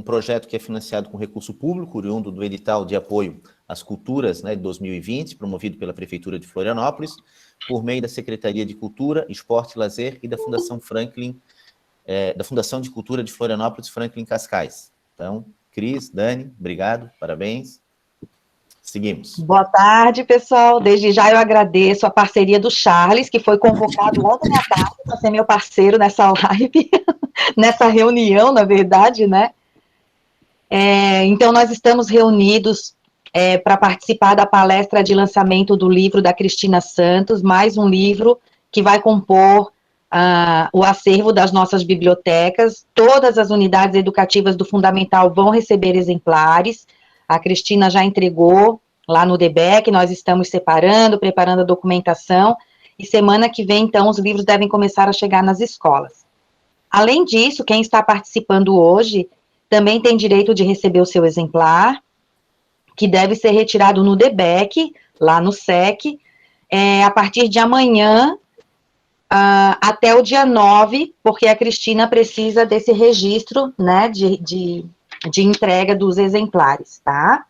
um projeto que é financiado com recurso público, oriundo do edital de apoio às culturas, né, de 2020, promovido pela Prefeitura de Florianópolis, por meio da Secretaria de Cultura, Esporte e Lazer e da Fundação Franklin, da Fundação de Cultura de Florianópolis, Franklin Cascais. Então, Cris, Dani, obrigado, parabéns. Seguimos. Boa tarde, pessoal. Desde já eu agradeço a parceria do Charles, que foi convocado ontem à tarde para ser meu parceiro nessa live, nessa reunião, na verdade, né? Então, nós estamos reunidos para participar da palestra de lançamento do livro da Cristina Santos, mais um livro que vai compor o acervo das nossas bibliotecas. Todas as unidades educativas do Fundamental vão receber exemplares. A Cristina já entregou lá no DBEC, nós estamos separando, preparando a documentação, e semana que vem, então, os livros devem começar a chegar nas escolas. Além disso, quem está participando hoje também tem direito de receber o seu exemplar, que deve ser retirado no DBEC, lá no SEC, a partir de amanhã, até o dia 9, porque a Cristina precisa desse registro, né, de entrega dos exemplares, tá?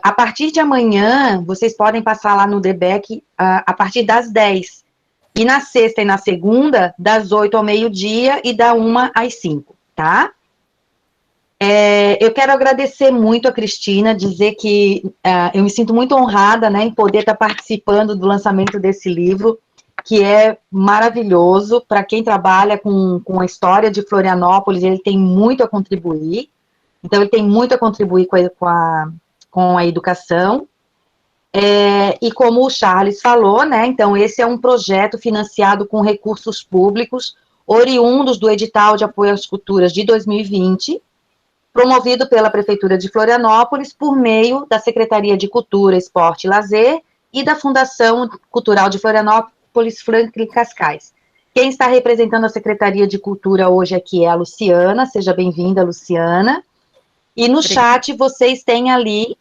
A partir de amanhã, vocês podem passar lá no DBEC a partir das 10, e na sexta e na segunda, das 8 ao meio-dia e da 1 às 5, tá? Eu quero agradecer muito a Cristina, dizer que eu me sinto muito honrada, né, em poder estar participando do lançamento desse livro, que é maravilhoso. Para quem trabalha com a história de Florianópolis, ele tem muito a contribuir. Então, ele tem muito a contribuir com a educação. E como o Charles falou, né, então esse é um projeto financiado com recursos públicos, oriundos do edital de apoio às culturas de 2020, promovido pela Prefeitura de Florianópolis, por meio da Secretaria de Cultura, Esporte e Lazer e da Fundação Cultural de Florianópolis, Franklin Cascais. Quem está representando a Secretaria de Cultura hoje aqui é a Luciana. Seja bem-vinda, Luciana. E no chat vocês têm ali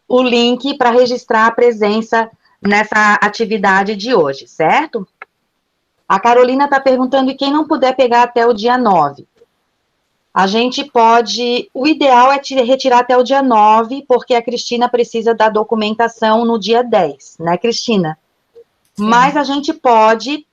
o link para registrar a presença nessa atividade de hoje, certo? A Carolina está perguntando, e quem não puder pegar até o dia 9? A gente pode, o ideal é retirar até o dia 9, porque a Cristina precisa da documentação no dia 10, né, Cristina? Sim. Mas a gente pode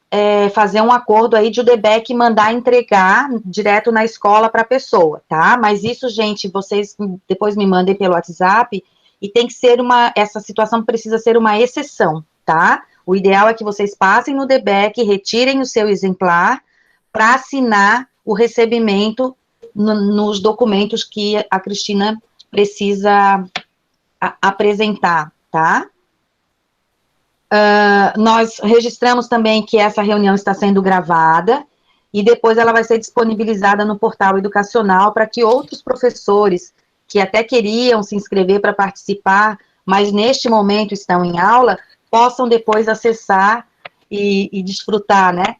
fazer um acordo aí de o DBEC mandar entregar direto na escola para a pessoa, tá? Mas isso, gente, vocês depois me mandem pelo WhatsApp, e tem que ser essa situação precisa ser uma exceção, tá? O ideal é que vocês passem no DBEC, retirem o seu exemplar para assinar o recebimento nos documentos que a Cristina precisa apresentar, tá? Nós registramos também que essa reunião está sendo gravada, e depois ela vai ser disponibilizada no portal educacional para que outros professores que até queriam se inscrever para participar, mas neste momento estão em aula, possam depois acessar e desfrutar, né,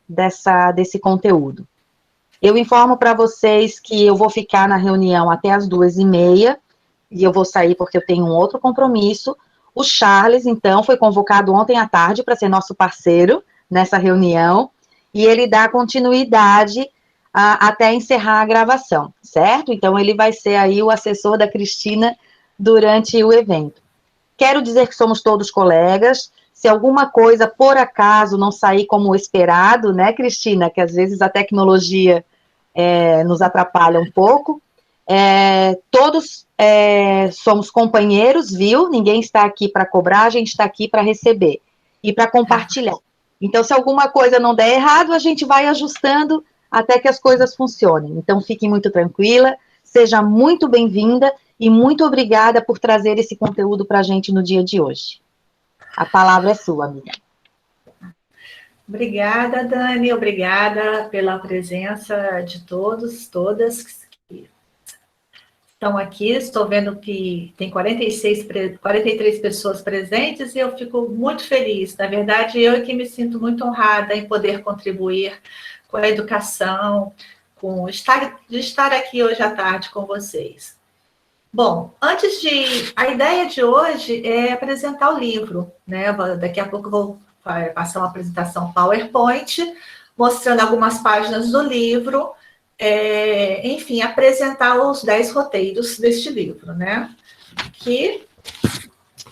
desse conteúdo. Eu informo para vocês que eu vou ficar na reunião até as 2h30, e eu vou sair porque eu tenho um outro compromisso. O Charles, então, foi convocado ontem à tarde para ser nosso parceiro nessa reunião, e ele dá continuidade até encerrar a gravação, certo? Então, ele vai ser aí o assessor da Cristina durante o evento. Quero dizer que somos todos colegas. Se alguma coisa, por acaso, não sair como esperado, né, Cristina, que às vezes a tecnologia nos atrapalha um pouco, todos somos companheiros, viu? Ninguém está aqui para cobrar, a gente está aqui para receber e para compartilhar. Então, se alguma coisa não der errado, a gente vai ajustando até que as coisas funcionem. Então, fique muito tranquila, seja muito bem-vinda e muito obrigada por trazer esse conteúdo para a gente no dia de hoje. A palavra é sua, amiga. Obrigada, Dani, obrigada pela presença de todos, todas que estão aqui. Estou vendo que tem 43 pessoas presentes, e eu fico muito feliz. Na verdade, eu é que me sinto muito honrada em poder contribuir com a educação, de estar aqui hoje à tarde com vocês. Bom, a ideia de hoje é apresentar o livro, né? Daqui a pouco eu vou passar uma apresentação PowerPoint, mostrando algumas páginas do livro, enfim, apresentar os 10 roteiros deste livro, né? Que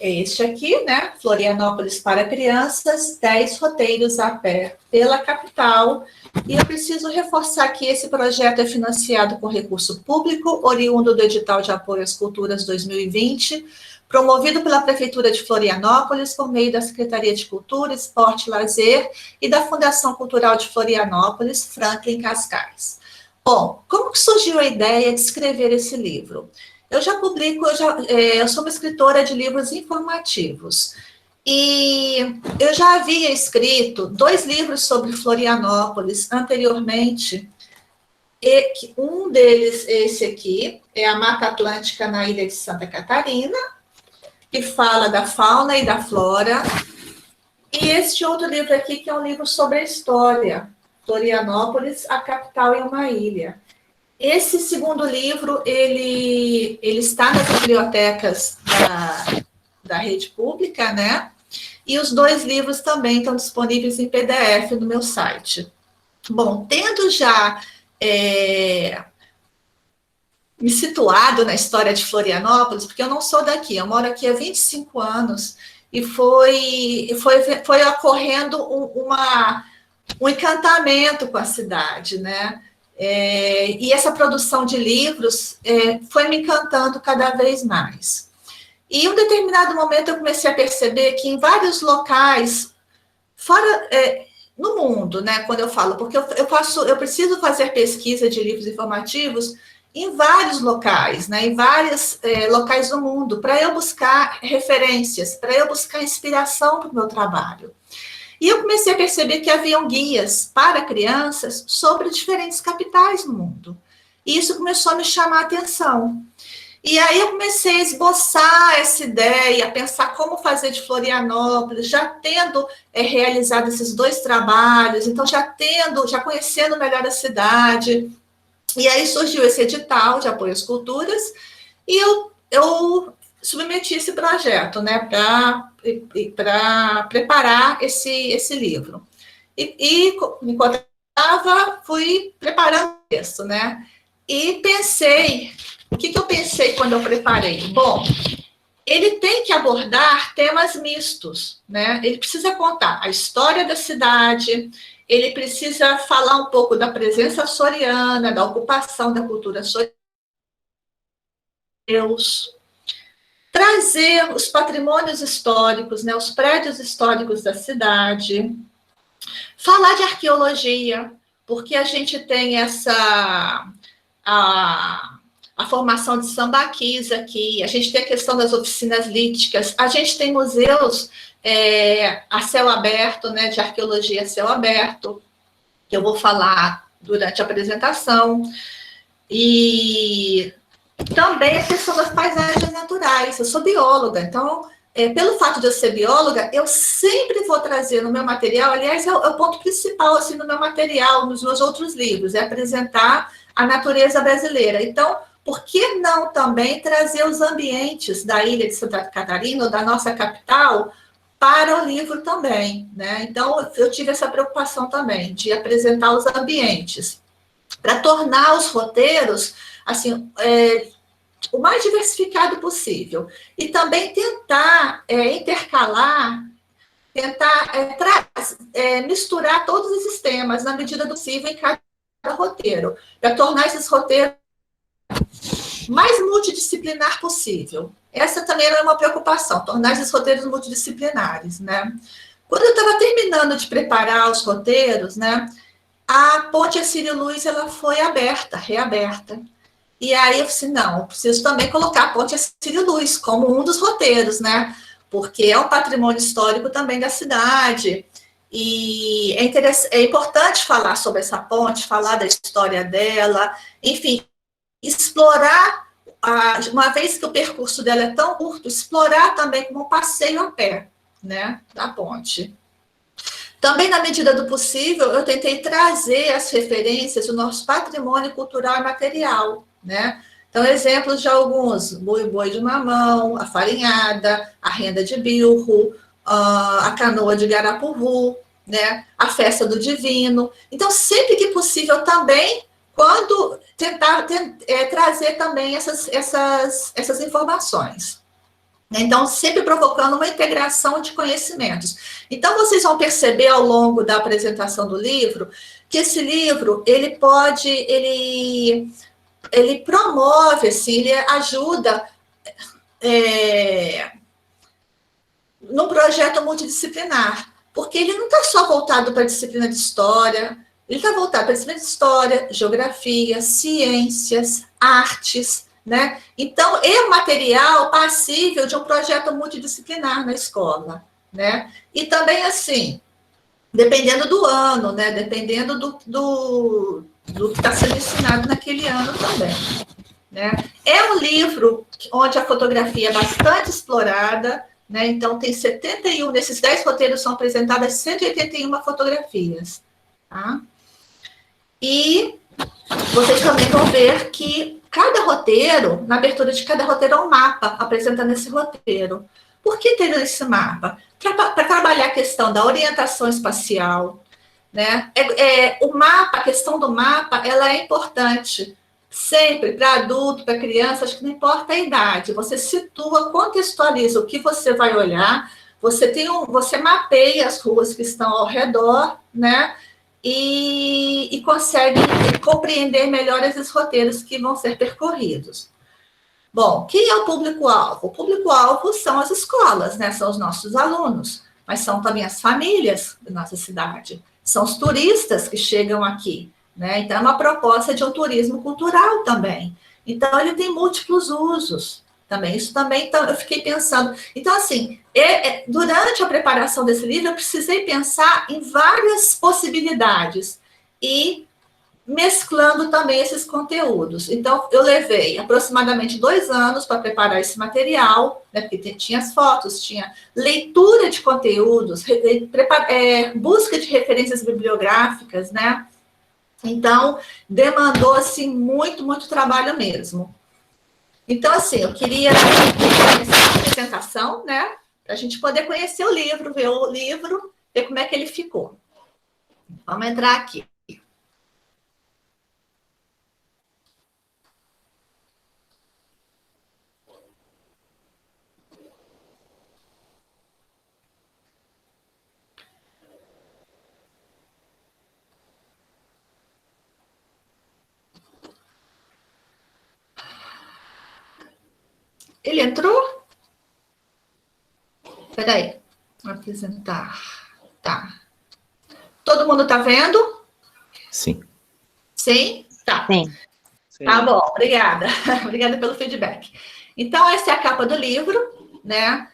é este aqui, né? Florianópolis para crianças, 10 roteiros a pé pela capital. E eu preciso reforçar que esse projeto é financiado com recurso público, oriundo do edital de apoio às culturas 2020, promovido pela Prefeitura de Florianópolis, por meio da Secretaria de Cultura, Esporte e Lazer e da Fundação Cultural de Florianópolis, Franklin Cascais. Bom, como que surgiu a ideia de escrever esse livro? Eu já publico, eu sou uma escritora de livros informativos, e eu já havia escrito 2 livros sobre Florianópolis anteriormente, e um deles, esse aqui, é a Mata Atlântica na Ilha de Santa Catarina, que fala da fauna e da flora, e este outro livro aqui, que é um livro sobre a história, Florianópolis, a capital e uma ilha. Esse segundo livro, ele está nas bibliotecas da rede pública, né? E os 2 livros também estão disponíveis em PDF no meu site. Bom, tendo já me situado na história de Florianópolis, porque eu não sou daqui, eu moro aqui há 25 anos, e foi ocorrendo um encantamento com a cidade, né? E essa produção de livros foi me encantando cada vez mais. E em um determinado momento eu comecei a perceber que em vários locais, fora no mundo, né, quando eu falo, porque eu preciso fazer pesquisa de livros informativos em vários locais, né, em vários locais do mundo, para eu buscar referências, para eu buscar inspiração para o meu trabalho. E eu comecei a perceber que haviam guias para crianças sobre diferentes capitais no mundo. E isso começou a me chamar a atenção. E aí eu comecei a esboçar essa ideia, a pensar como fazer de Florianópolis, já tendo realizado esses 2 trabalhos, então já conhecendo melhor a cidade. E aí surgiu esse edital de apoio às culturas, e eu submeti esse projeto, né, para preparar esse livro. Enquanto eu estava, fui preparando o texto, né, e pensei, o que eu pensei quando eu preparei? Bom, ele tem que abordar temas mistos, né, ele precisa contar a história da cidade, ele precisa falar um pouco da presença açoriana, da ocupação da cultura açoriana, trazer os patrimônios históricos, né, os prédios históricos da cidade, falar de arqueologia, porque a gente tem a formação de sambaquis aqui, a gente tem a questão das oficinas líticas, a gente tem museus a céu aberto, né, de arqueologia a céu aberto, que eu vou falar durante a apresentação, e também a questão das paisagens naturais. Eu sou bióloga, então, pelo fato de eu ser bióloga, eu sempre vou trazer no meu material, aliás, é o ponto principal assim, no meu material, nos meus outros livros, é apresentar a natureza brasileira. Então, por que não também trazer os ambientes da ilha de Santa Catarina, ou da nossa capital, para o livro também, né? Então, eu tive essa preocupação também, de apresentar os ambientes, para tornar os roteiros, assim, o mais diversificado possível. E também tentar intercalar, tentar misturar todos esses temas, na medida do possível, em cada roteiro, para tornar esses roteiros mais multidisciplinar possível. Essa também era uma preocupação, tornar esses roteiros multidisciplinares, né? Quando eu estava terminando de preparar os roteiros, né, a Ponte Hercílio Luz, ela foi reaberta. E aí eu disse, não, eu preciso também colocar a Ponte Hercílio Luz como um dos roteiros, né? Porque é um patrimônio histórico também da cidade. E é importante falar sobre essa ponte, falar da história dela, enfim, explorar, uma vez que o percurso dela é tão curto, explorar também como um passeio a pé, né, da ponte. Também, na medida do possível, eu tentei trazer as referências do nosso patrimônio cultural e material, né? Então, exemplos de alguns: boi de mamão, a farinhada, a renda de bilro, a canoa de Garapuvu, né? A festa do divino. Então, sempre que possível, também quando tentar trazer também essas informações. Então, sempre provocando uma integração de conhecimentos. Então, vocês vão perceber ao longo da apresentação do livro, que esse livro, ele promove, assim, ele ajuda num projeto multidisciplinar, porque ele não está só voltado para a disciplina de história, ele está voltado para a disciplina de história, geografia, ciências, artes, né? Então, é um material passível de um projeto multidisciplinar na escola, né? E também, assim, dependendo do ano, né? Dependendo do que está sendo ensinado naquele ano também, né? É um livro onde a fotografia é bastante explorada, né? Então, tem 71, nesses 10 roteiros são apresentadas 181 fotografias, tá? E vocês também vão ver que cada roteiro, na abertura de cada roteiro, é um mapa apresentando esse roteiro. Por que ter esse mapa? Para trabalhar a questão da orientação espacial, né? O mapa, a questão do mapa, ela é importante sempre para adulto, para criança, acho que não importa a idade. Você situa, contextualiza o que você vai olhar, você mapeia as ruas que estão ao redor, né? E consegue compreender melhor esses roteiros que vão ser percorridos. Bom, quem é o público-alvo? O público-alvo são as escolas, né? São os nossos alunos, mas são também as famílias da nossa cidade, são os turistas que chegam aqui, né? Então, é uma proposta de um turismo cultural também. Então, ele tem múltiplos usos também. Isso também, então, eu fiquei pensando. Então, assim, durante a preparação desse livro, eu precisei pensar em várias possibilidades e mesclando também esses conteúdos. Então, eu levei aproximadamente 2 anos para preparar esse material, né, porque tinha as fotos, tinha leitura de conteúdos, busca de referências bibliográficas, né? Então, demandou, assim, muito, muito trabalho mesmo. Então, assim, eu queria começar a apresentação, né? Para a gente poder conhecer o livro, ver como é que ele ficou. Vamos entrar aqui. Ele entrou? Espera aí. Vou apresentar. Tá. Todo mundo está vendo? Sim. Sim? Tá. Sim. Tá bom, obrigada. Obrigada pelo feedback. Então, essa é a capa do livro, né?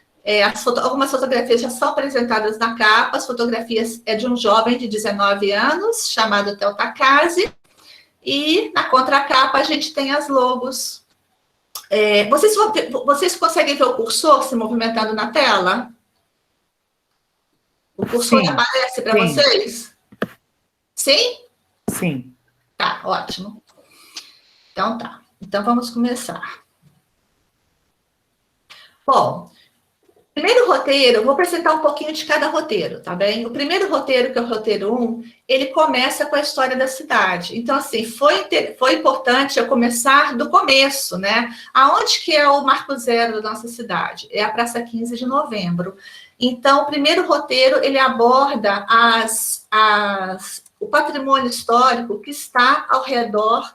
Algumas fotografias já são apresentadas na capa. As fotografias é de um jovem de 19 anos, chamado Theo Takase. E na contracapa a gente tem as logos. Vocês conseguem ver o cursor se movimentando na tela? O cursor aparece para vocês? Sim? Sim. Tá, ótimo. Então tá. Então vamos começar. Bom, primeiro roteiro, eu vou apresentar um pouquinho de cada roteiro, tá bem? O primeiro roteiro, que é o roteiro 1, ele começa com a história da cidade. Então, assim, foi importante eu começar do começo, né? Aonde que é o marco zero da nossa cidade? É a Praça 15 de Novembro. Então, o primeiro roteiro, ele aborda o patrimônio histórico que está ao redor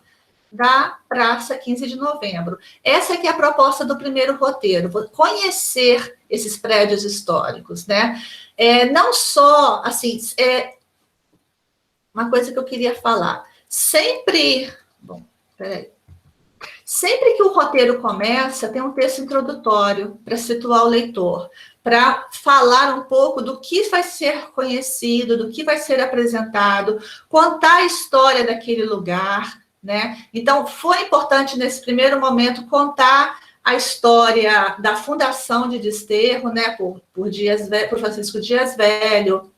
da Praça 15 de Novembro. Essa que é a proposta do primeiro roteiro, conhecer esses prédios históricos, né? Não só, assim, uma coisa que eu queria falar, sempre que o roteiro começa, tem um texto introdutório para situar o leitor, para falar um pouco do que vai ser conhecido, do que vai ser apresentado, contar a história daquele lugar, né? Então, foi importante, nesse primeiro momento, contar a história da fundação de Desterro, né, por Francisco Dias Velho,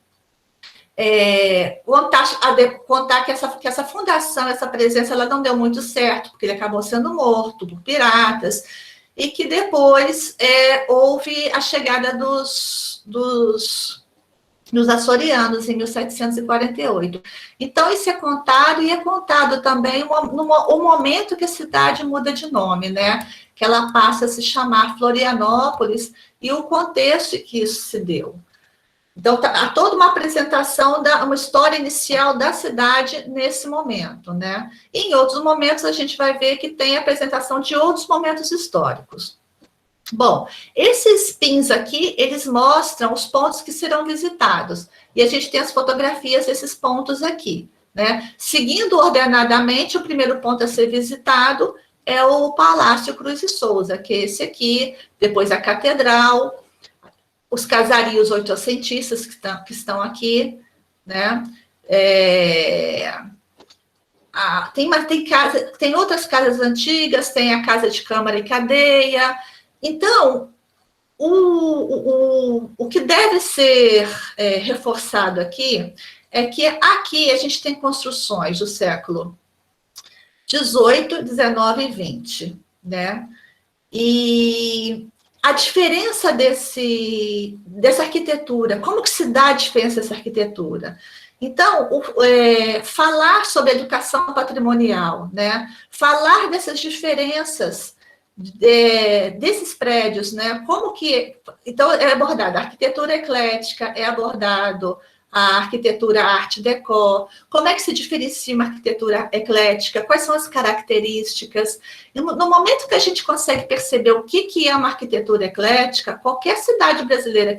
contar que essa fundação, essa presença, ela não deu muito certo, porque ele acabou sendo morto por piratas, e que depois houve a chegada dos dos açorianos, em 1748. Então, isso é contado, e é contado também o momento que a cidade muda de nome, né? Que ela passa a se chamar Florianópolis, e o contexto em que isso se deu. Então, há toda uma apresentação, uma história inicial da cidade nesse momento, né? E em outros momentos, a gente vai ver que tem a apresentação de outros momentos históricos. Bom, esses pins aqui, eles mostram os pontos que serão visitados. E a gente tem as fotografias desses pontos aqui, né? Seguindo ordenadamente, o primeiro ponto a ser visitado é o Palácio Cruz e Souza, que é esse aqui, depois a Catedral, os casarios oitocentistas que estão aqui, né? Tem outras casas antigas, tem a Casa de Câmara e Cadeia. Então, o que deve ser reforçado aqui é que aqui a gente tem construções do século XVIII, XIX e XX, né? E a diferença dessa arquitetura, como que se dá a diferença dessa arquitetura? Então, falar sobre educação patrimonial, né? Falar dessas diferenças desses prédios, né? Como que... Então, é abordada a arquitetura eclética, é abordado a arquitetura arte déco, como é que se diferencia uma arquitetura eclética, quais são as características. No momento que a gente consegue perceber o que é uma arquitetura eclética, qualquer cidade brasileira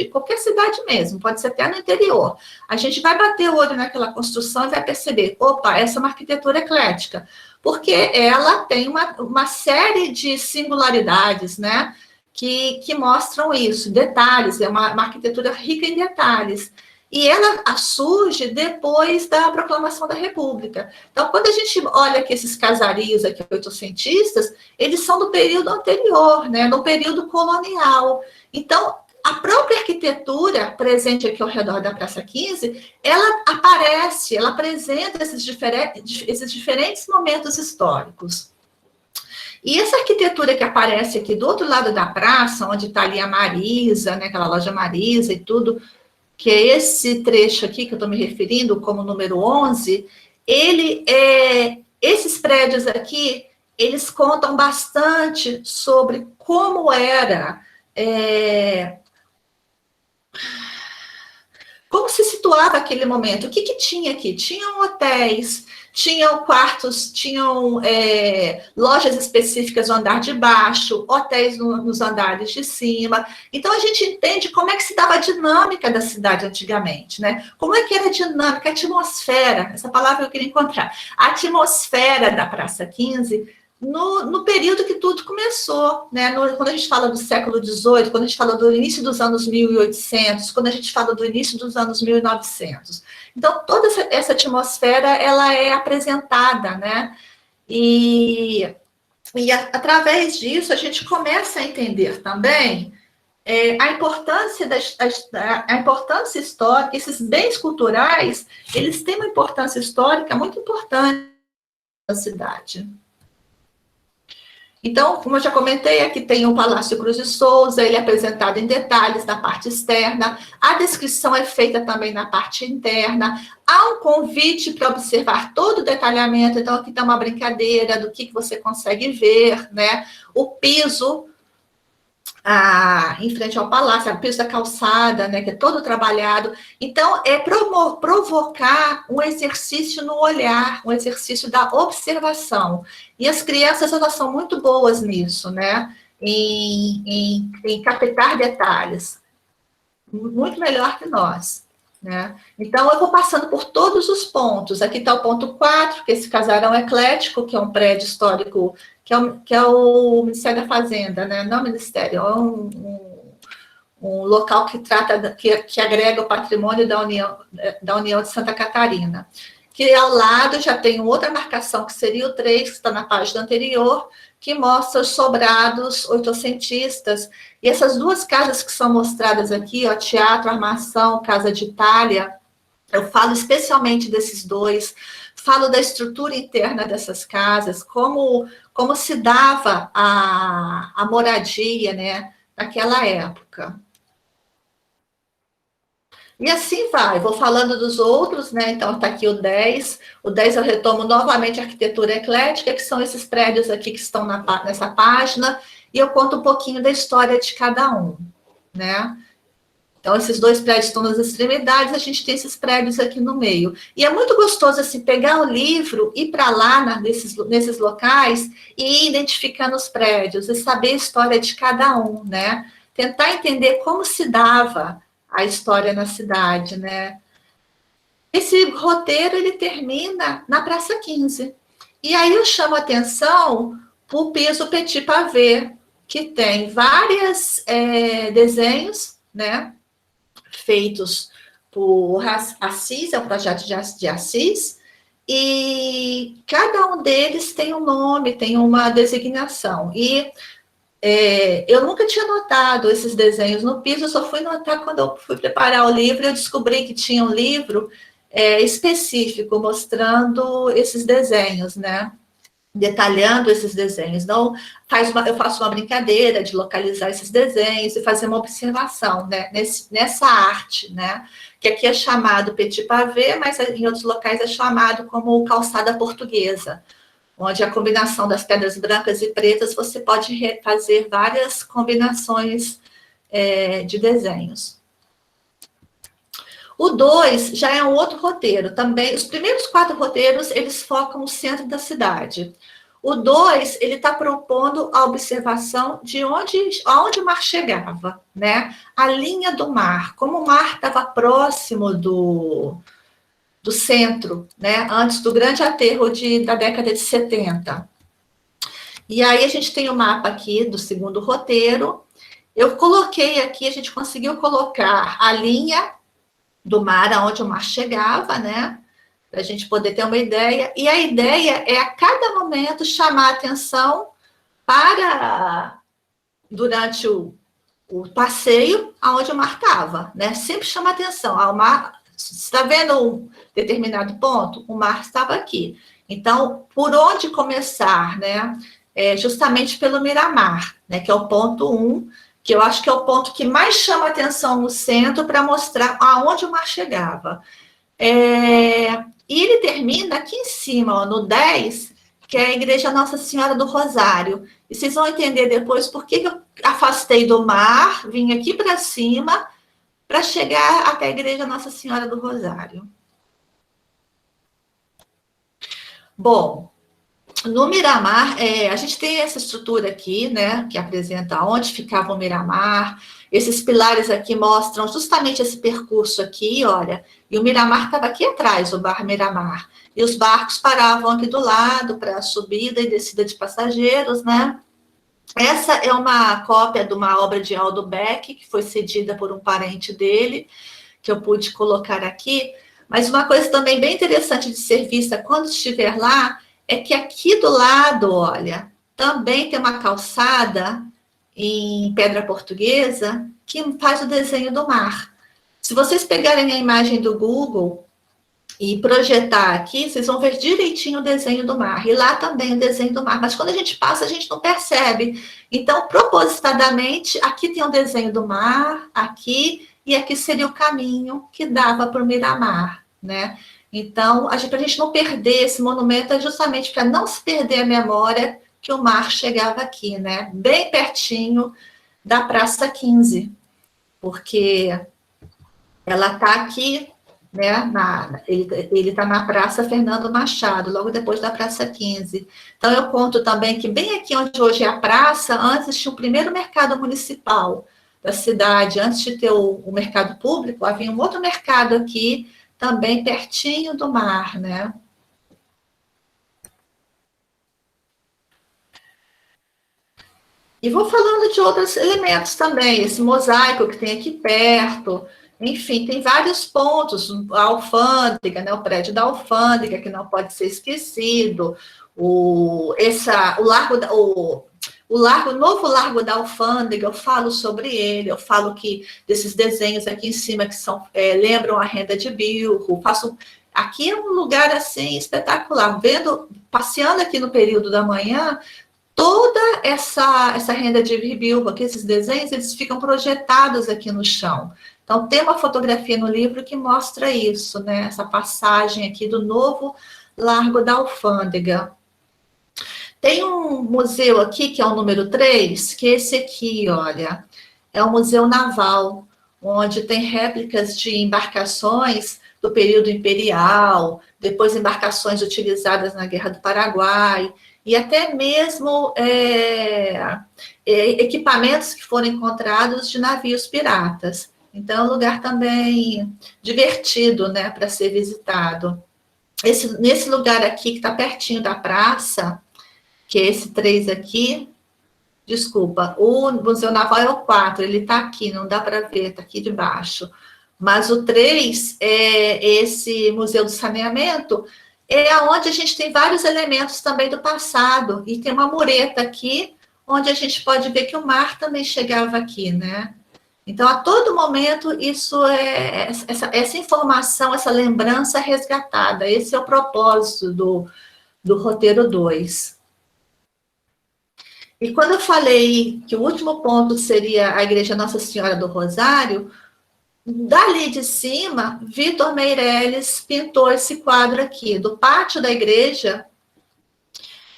qualquer cidade mesmo, pode ser até no interior, a gente vai bater o olho naquela construção e vai perceber, opa, essa é uma arquitetura eclética, porque ela tem uma série de singularidades, né, que mostram isso, detalhes, é uma arquitetura rica em detalhes. E ela surge depois da proclamação da República. Então, quando a gente olha aqui esses casarios aqui, oitocentistas, eles são do período anterior, né, no período colonial. Então, a própria arquitetura presente aqui ao redor da Praça 15, ela aparece, ela apresenta esses diferentes momentos históricos. E essa arquitetura que aparece aqui do outro lado da praça, onde está ali a Marisa, né, aquela loja Marisa e tudo, que é esse trecho aqui que eu estou me referindo como número 11, esses prédios aqui, eles contam bastante sobre como era, como se situava aquele momento, o que tinha aqui? Tinham hotéis, tinham quartos, tinham lojas específicas no andar de baixo, hotéis nos andares de cima. Então, a gente entende como é que se dava a dinâmica da cidade antigamente, né? Como é que era a dinâmica, a atmosfera, essa palavra eu queria encontrar, a atmosfera da Praça 15, no período que tudo começou, né? Quando a gente fala do século XVIII, quando a gente fala do início dos anos 1800, quando a gente fala do início dos anos 1900. Então, toda essa atmosfera, ela é apresentada, né? E através disso, a gente começa a entender também a importância histórica, esses bens culturais, eles têm uma importância histórica muito importante na cidade. Então, como eu já comentei, aqui tem o Palácio Cruz de Souza, ele é apresentado em detalhes na parte externa, a descrição é feita também na parte interna, há um convite para observar todo o detalhamento, então aqui está uma brincadeira do que você consegue ver, né? O piso em frente ao palácio, o piso da calçada, né, que é todo trabalhado. Então, é provocar um exercício no olhar, um exercício da observação. E as crianças, elas são muito boas nisso, né, em captar detalhes. Muito melhor que nós, né. Então, eu vou passando por todos os pontos. Aqui está o ponto 4, que é esse casarão eclético, que é um prédio histórico, que é o Ministério da Fazenda, né? Não Ministério, é um local que trata, que agrega o patrimônio da União de Santa Catarina. Que ao lado já tem outra marcação, que seria o 3, que está na página anterior, que mostra os sobrados oitocentistas. E essas duas casas que são mostradas aqui, ó, Teatro Armação, Casa de Itália, eu falo especialmente desses dois, falo da estrutura interna dessas casas, como se dava a moradia, né, naquela época. E assim vai, vou falando dos outros, né? Então, está aqui o 10. O 10 eu retomo novamente a arquitetura eclética, que são esses prédios aqui que estão nessa página, e eu conto um pouquinho da história de cada um, né? Então, esses 2 prédios estão nas extremidades, a gente tem esses prédios aqui no meio. E é muito gostoso, assim, pegar o livro, ir para lá, nesses locais, e ir identificando os prédios, e saber a história de cada um, né? Tentar entender como se dava a história na cidade, né? Esse roteiro, ele termina na Praça 15. E aí eu chamo a atenção para o piso Petit Pavé, que tem vários desenhos, né? Feitos por Assis, é o projeto de Assis, e cada um deles tem um nome, tem uma designação. E eu nunca tinha notado esses desenhos no piso, eu só fui notar quando eu fui preparar o livro, eu descobri que tinha um livro específico mostrando esses desenhos, né? Detalhando esses desenhos. Então, eu faço uma brincadeira de localizar esses desenhos e fazer uma observação, né, nessa arte, né, que aqui é chamado Petit Pavé, mas em outros locais é chamado como calçada portuguesa, onde a combinação das pedras brancas e pretas, você pode fazer várias combinações de desenhos. O 2 já é um outro roteiro também. Os primeiros 4 roteiros, eles focam no centro da cidade. O 2, ele está propondo a observação de aonde o mar chegava, né? A linha do mar, como o mar estava próximo do centro, né? Antes do grande aterro da década de 70. E aí a gente tem o mapa aqui do segundo roteiro. Eu coloquei aqui, a gente conseguiu colocar a linha do mar, aonde o mar chegava, né? Para a gente poder ter uma ideia. E a ideia é, a cada momento, chamar a atenção para, durante o passeio, aonde o mar estava, né? Sempre chama atenção. O mar, você está vendo um determinado ponto? O mar estava aqui. Então, por onde começar, né? Justamente pelo Miramar, né? Que é o ponto 1, que eu acho que é o ponto que mais chama atenção no centro para mostrar aonde o mar chegava. E ele termina aqui em cima, ó, no 10, que é a Igreja Nossa Senhora do Rosário. E vocês vão entender depois por que eu afastei do mar, vim aqui para cima, para chegar até a Igreja Nossa Senhora do Rosário. Bom, no Miramar, a gente tem essa estrutura aqui, né, que apresenta onde ficava o Miramar. Esses pilares aqui mostram justamente esse percurso aqui, olha. E o Miramar estava aqui atrás, o bar Miramar. E os barcos paravam aqui do lado para subida e descida de passageiros, né? Essa é uma cópia de uma obra de Aldo Beck, que foi cedida por um parente dele, que eu pude colocar aqui. Mas uma coisa também bem interessante de ser vista quando estiver lá, é que aqui do lado, olha, também tem uma calçada em pedra portuguesa que faz o desenho do mar. Se vocês pegarem a imagem do Google e projetar aqui, vocês vão ver direitinho o desenho do mar. E lá também o desenho do mar. Mas quando a gente passa, a gente não percebe. Então, propositadamente, aqui tem o desenho do mar, aqui, e aqui seria o caminho que dava para o Miramar, né? Então, para a gente não perder esse monumento, é justamente para não se perder a memória que o mar chegava aqui, né? Bem pertinho da Praça 15, porque ela está aqui, né? Ele está na Praça Fernando Machado, logo depois da Praça 15. Então, eu conto também que bem aqui onde hoje é a praça, antes tinha o primeiro mercado municipal da cidade, antes de ter o mercado público, havia um outro mercado aqui, também pertinho do mar, né? E vou falando de outros elementos também, esse mosaico que tem aqui perto, enfim, tem vários pontos, a alfândega, né, o prédio da alfândega, que não pode ser esquecido, o novo Largo da Alfândega, eu falo sobre ele, eu falo que desses desenhos aqui em cima que lembram a Renda de Bilro, aqui é um lugar assim espetacular, passeando aqui no período da manhã, toda essa renda de Bilbo, que esses desenhos, eles ficam projetados aqui no chão. Então, tem uma fotografia no livro que mostra isso, né? Essa passagem aqui do novo Largo da Alfândega. Tem um museu aqui, que é o número 3, que é esse aqui, olha. É um museu naval, onde tem réplicas de embarcações do período imperial, depois embarcações utilizadas na Guerra do Paraguai, e até mesmo equipamentos que foram encontrados de navios piratas. Então, é um lugar também divertido, né, para ser visitado. Nesse lugar aqui, que está pertinho da praça, que é esse 3 aqui, desculpa, o Museu Naval é o 4, ele está aqui, não dá para ver, está aqui debaixo. Mas o 3, esse Museu do Saneamento, é onde a gente tem vários elementos também do passado, e tem uma mureta aqui, onde a gente pode ver que o mar também chegava aqui, né? Então, a todo momento, essa informação, essa lembrança é resgatada. Esse é o propósito do roteiro 2. E quando eu falei que o último ponto seria a Igreja Nossa Senhora do Rosário, dali de cima, Vitor Meirelles pintou esse quadro aqui, do pátio da igreja.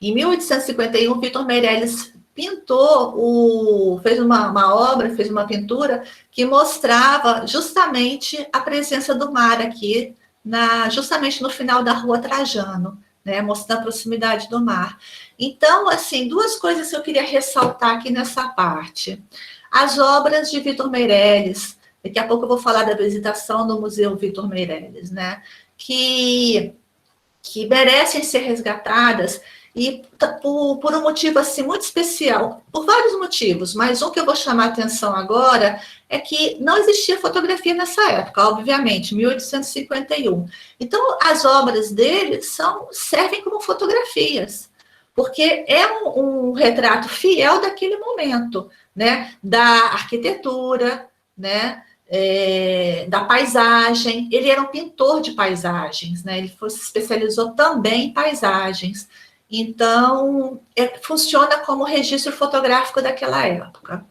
Em 1851, Vitor Meirelles fez uma obra, fez uma pintura que mostrava justamente a presença do mar aqui, justamente no final da Rua Trajano, né, mostrando a proximidade do mar. Então, assim, duas coisas que eu queria ressaltar aqui nessa parte. As obras de Vitor Meirelles, daqui a pouco eu vou falar da visitação no Museu Vitor Meirelles, né, que merecem ser resgatadas, e por um motivo assim, muito especial, por vários motivos, mas um que eu vou chamar a atenção agora é que não existia fotografia nessa época, obviamente, 1851. Então, as obras dele servem como fotografias, porque é um retrato fiel daquele momento, né, da arquitetura, né, da paisagem. Ele era um pintor de paisagens, né, ele se especializou também em paisagens. Então, funciona como registro fotográfico daquela época.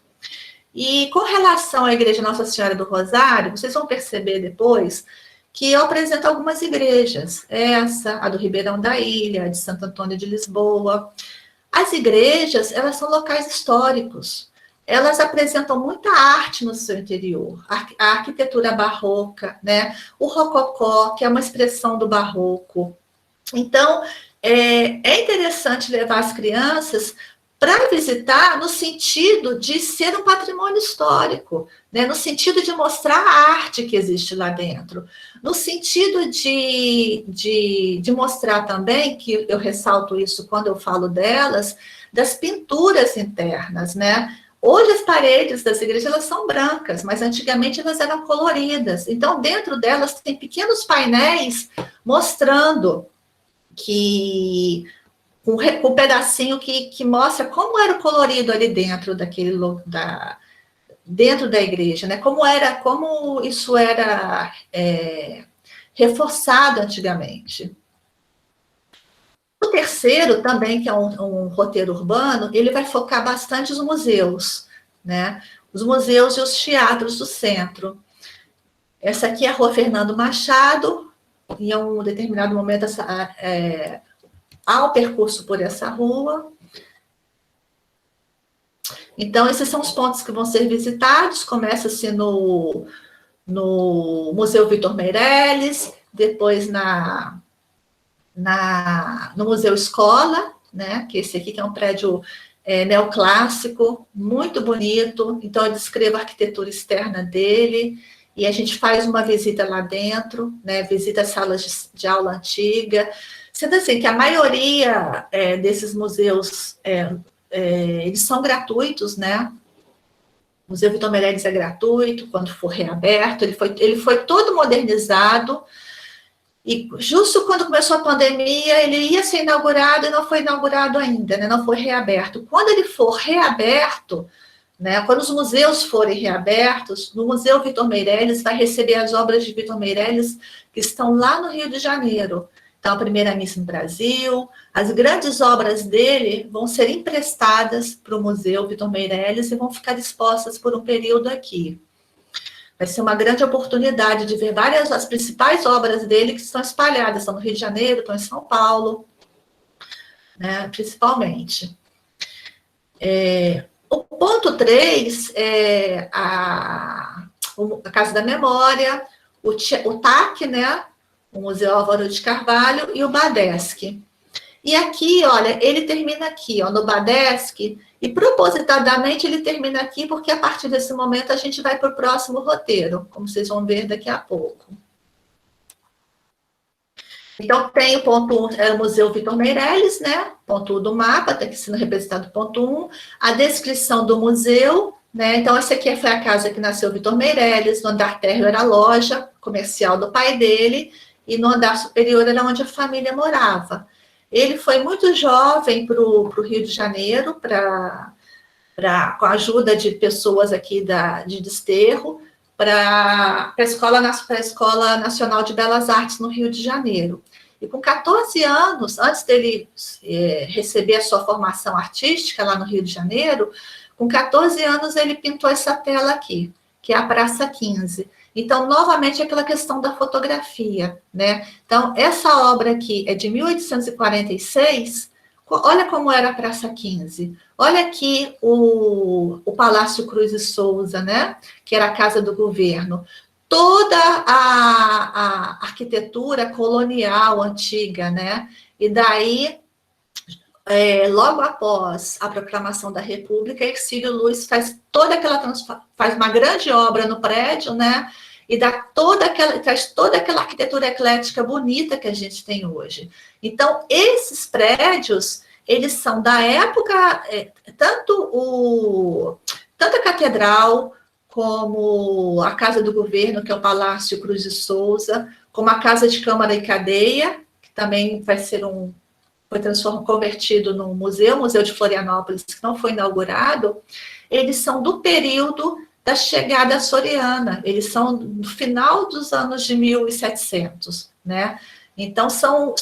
E com relação à Igreja Nossa Senhora do Rosário, vocês vão perceber depois que eu apresento algumas igrejas. Essa, a do Ribeirão da Ilha, a de Santo Antônio de Lisboa. As igrejas, elas são locais históricos. Elas apresentam muita arte no seu interior. A arquitetura barroca, né? O rococó, que é uma expressão do barroco. Então, é interessante levar as crianças para visitar no sentido de ser um patrimônio histórico, né? No sentido de mostrar a arte que existe lá dentro, no sentido de mostrar também, que eu ressalto isso quando eu falo delas, das pinturas internas, né? Hoje as paredes das igrejas elas são brancas, mas antigamente elas eram coloridas. Então, dentro delas tem pequenos painéis mostrando com um pedacinho que mostra como era o colorido ali dentro dentro da igreja, né? Como isso era reforçado antigamente. O terceiro também, que é um roteiro urbano, ele vai focar bastante nos museus, né? Os museus e os teatros do centro. Essa aqui é a Rua Fernando Machado. Em um determinado momento, há um percurso por essa rua. Então, esses são os pontos que vão ser visitados. Começa-se no Museu Vitor Meirelles, depois no Museu Escola, né, que esse aqui que é um prédio neoclássico, muito bonito. Então, eu descrevo a arquitetura externa dele, e a gente faz uma visita lá dentro, né, visita as salas de aula antiga, sendo assim que a maioria desses museus, eles são gratuitos, né, o Museu Vitor Meirelles é gratuito, quando for reaberto, ele foi todo modernizado, e justo quando começou a pandemia, ele ia ser inaugurado e não foi inaugurado ainda, né, não foi reaberto. Quando ele for reaberto, né, quando os museus forem reabertos, no Museu Vitor Meirelles vai receber as obras de Vitor Meirelles que estão lá no Rio de Janeiro. Então, a primeira missa no Brasil, as grandes obras dele vão ser emprestadas para o Museu Vitor Meirelles e vão ficar expostas por um período aqui. Vai ser uma grande oportunidade de ver várias, as principais obras dele que estão espalhadas, estão no Rio de Janeiro, estão em São Paulo, né, principalmente. O ponto 3 é a Casa da Memória, o TAC, né, o Museu Álvaro de Carvalho, e o BADESC. E aqui, olha, ele termina aqui, ó, no BADESC, e propositadamente ele termina aqui, porque a partir desse momento a gente vai para o próximo roteiro, como vocês vão ver daqui a pouco. Então, tem o ponto 1, é o Museu Vitor Meirelles, né? Ponto 1 do mapa, está aqui sendo representado ponto 1. A descrição do museu, né? Então, essa aqui foi a casa que nasceu Vitor Meirelles, no andar térreo era a loja comercial do pai dele, e no andar superior era onde a família morava. Ele foi muito jovem para o Rio de Janeiro, com a ajuda de pessoas aqui de Desterro, para a Escola Nacional de Belas Artes no Rio de Janeiro. E com 14 anos, antes dele receber a sua formação artística lá no Rio de Janeiro, com 14 anos ele pintou essa tela aqui, que é a Praça 15. Então, novamente, aquela questão da fotografia, né? Então, essa obra aqui é de 1846. Olha como era a Praça 15. Olha aqui o Palácio Cruz e Souza, né? Que era a casa do governo. Toda a arquitetura colonial antiga, né? E daí, logo após a proclamação da República, Hercílio Luz faz faz uma grande obra no prédio, né? E traz toda aquela arquitetura eclética bonita que a gente tem hoje. Então, esses prédios, eles são da época, tanto a catedral, como a Casa do Governo, que é o Palácio Cruz de Souza, como a Casa de Câmara e Cadeia, que também foi convertido num museu, Museu de Florianópolis, que não foi inaugurado. Eles são do período da chegada açoriana, eles são do final dos anos de 1700, né? Então, são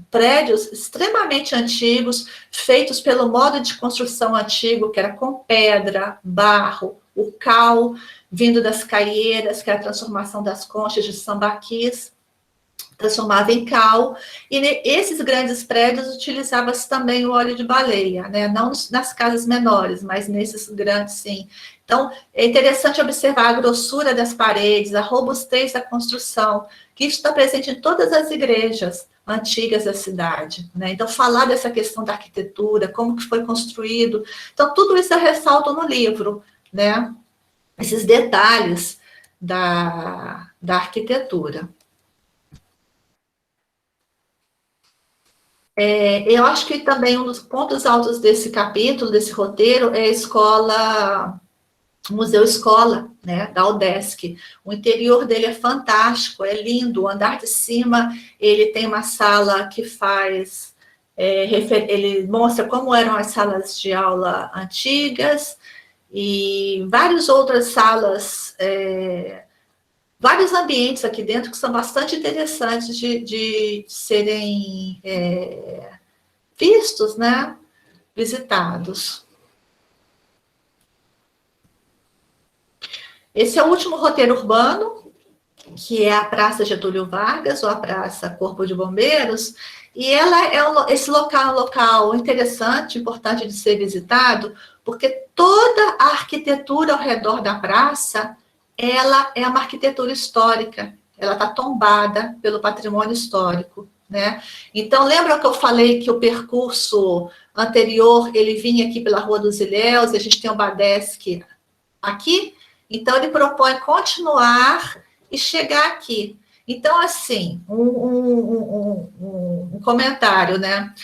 prédios extremamente antigos, feitos pelo modo de construção antigo, que era com pedra, barro, o cal, vindo das caieiras, que era a transformação das conchas de sambaquis, transformava em cal, e esses grandes prédios utilizavam-se também o óleo de baleia, né? Não nas casas menores, mas nesses grandes, sim. Então, é interessante observar a grossura das paredes, a robustez da construção, que isso está presente em todas as igrejas antigas da cidade, né? Então, falar dessa questão da arquitetura, como que foi construído, então, tudo isso eu ressalto no livro, né? Esses detalhes da arquitetura. Eu acho que também um dos pontos altos desse capítulo, desse roteiro, é a escola, Museu Escola, né, da UDESC. O interior dele é fantástico, é lindo. O andar de cima, ele tem uma sala que faz, ele mostra como eram as salas de aula antigas, e várias outras salas, vários ambientes aqui dentro que são bastante interessantes de serem vistos, né? Visitados. Esse é o último roteiro urbano, que é a Praça Getúlio Vargas, ou a Praça Corpo de Bombeiros, e esse local é um local interessante, importante de ser visitado, porque toda a arquitetura ao redor da praça, ela é uma arquitetura histórica, ela está tombada pelo patrimônio histórico, né? Então, lembra que eu falei que o percurso anterior, ele vinha aqui pela Rua dos Ilhéus, e a gente tem o BADESC aqui, então ele propõe continuar e chegar aqui. Então, assim, um comentário, né?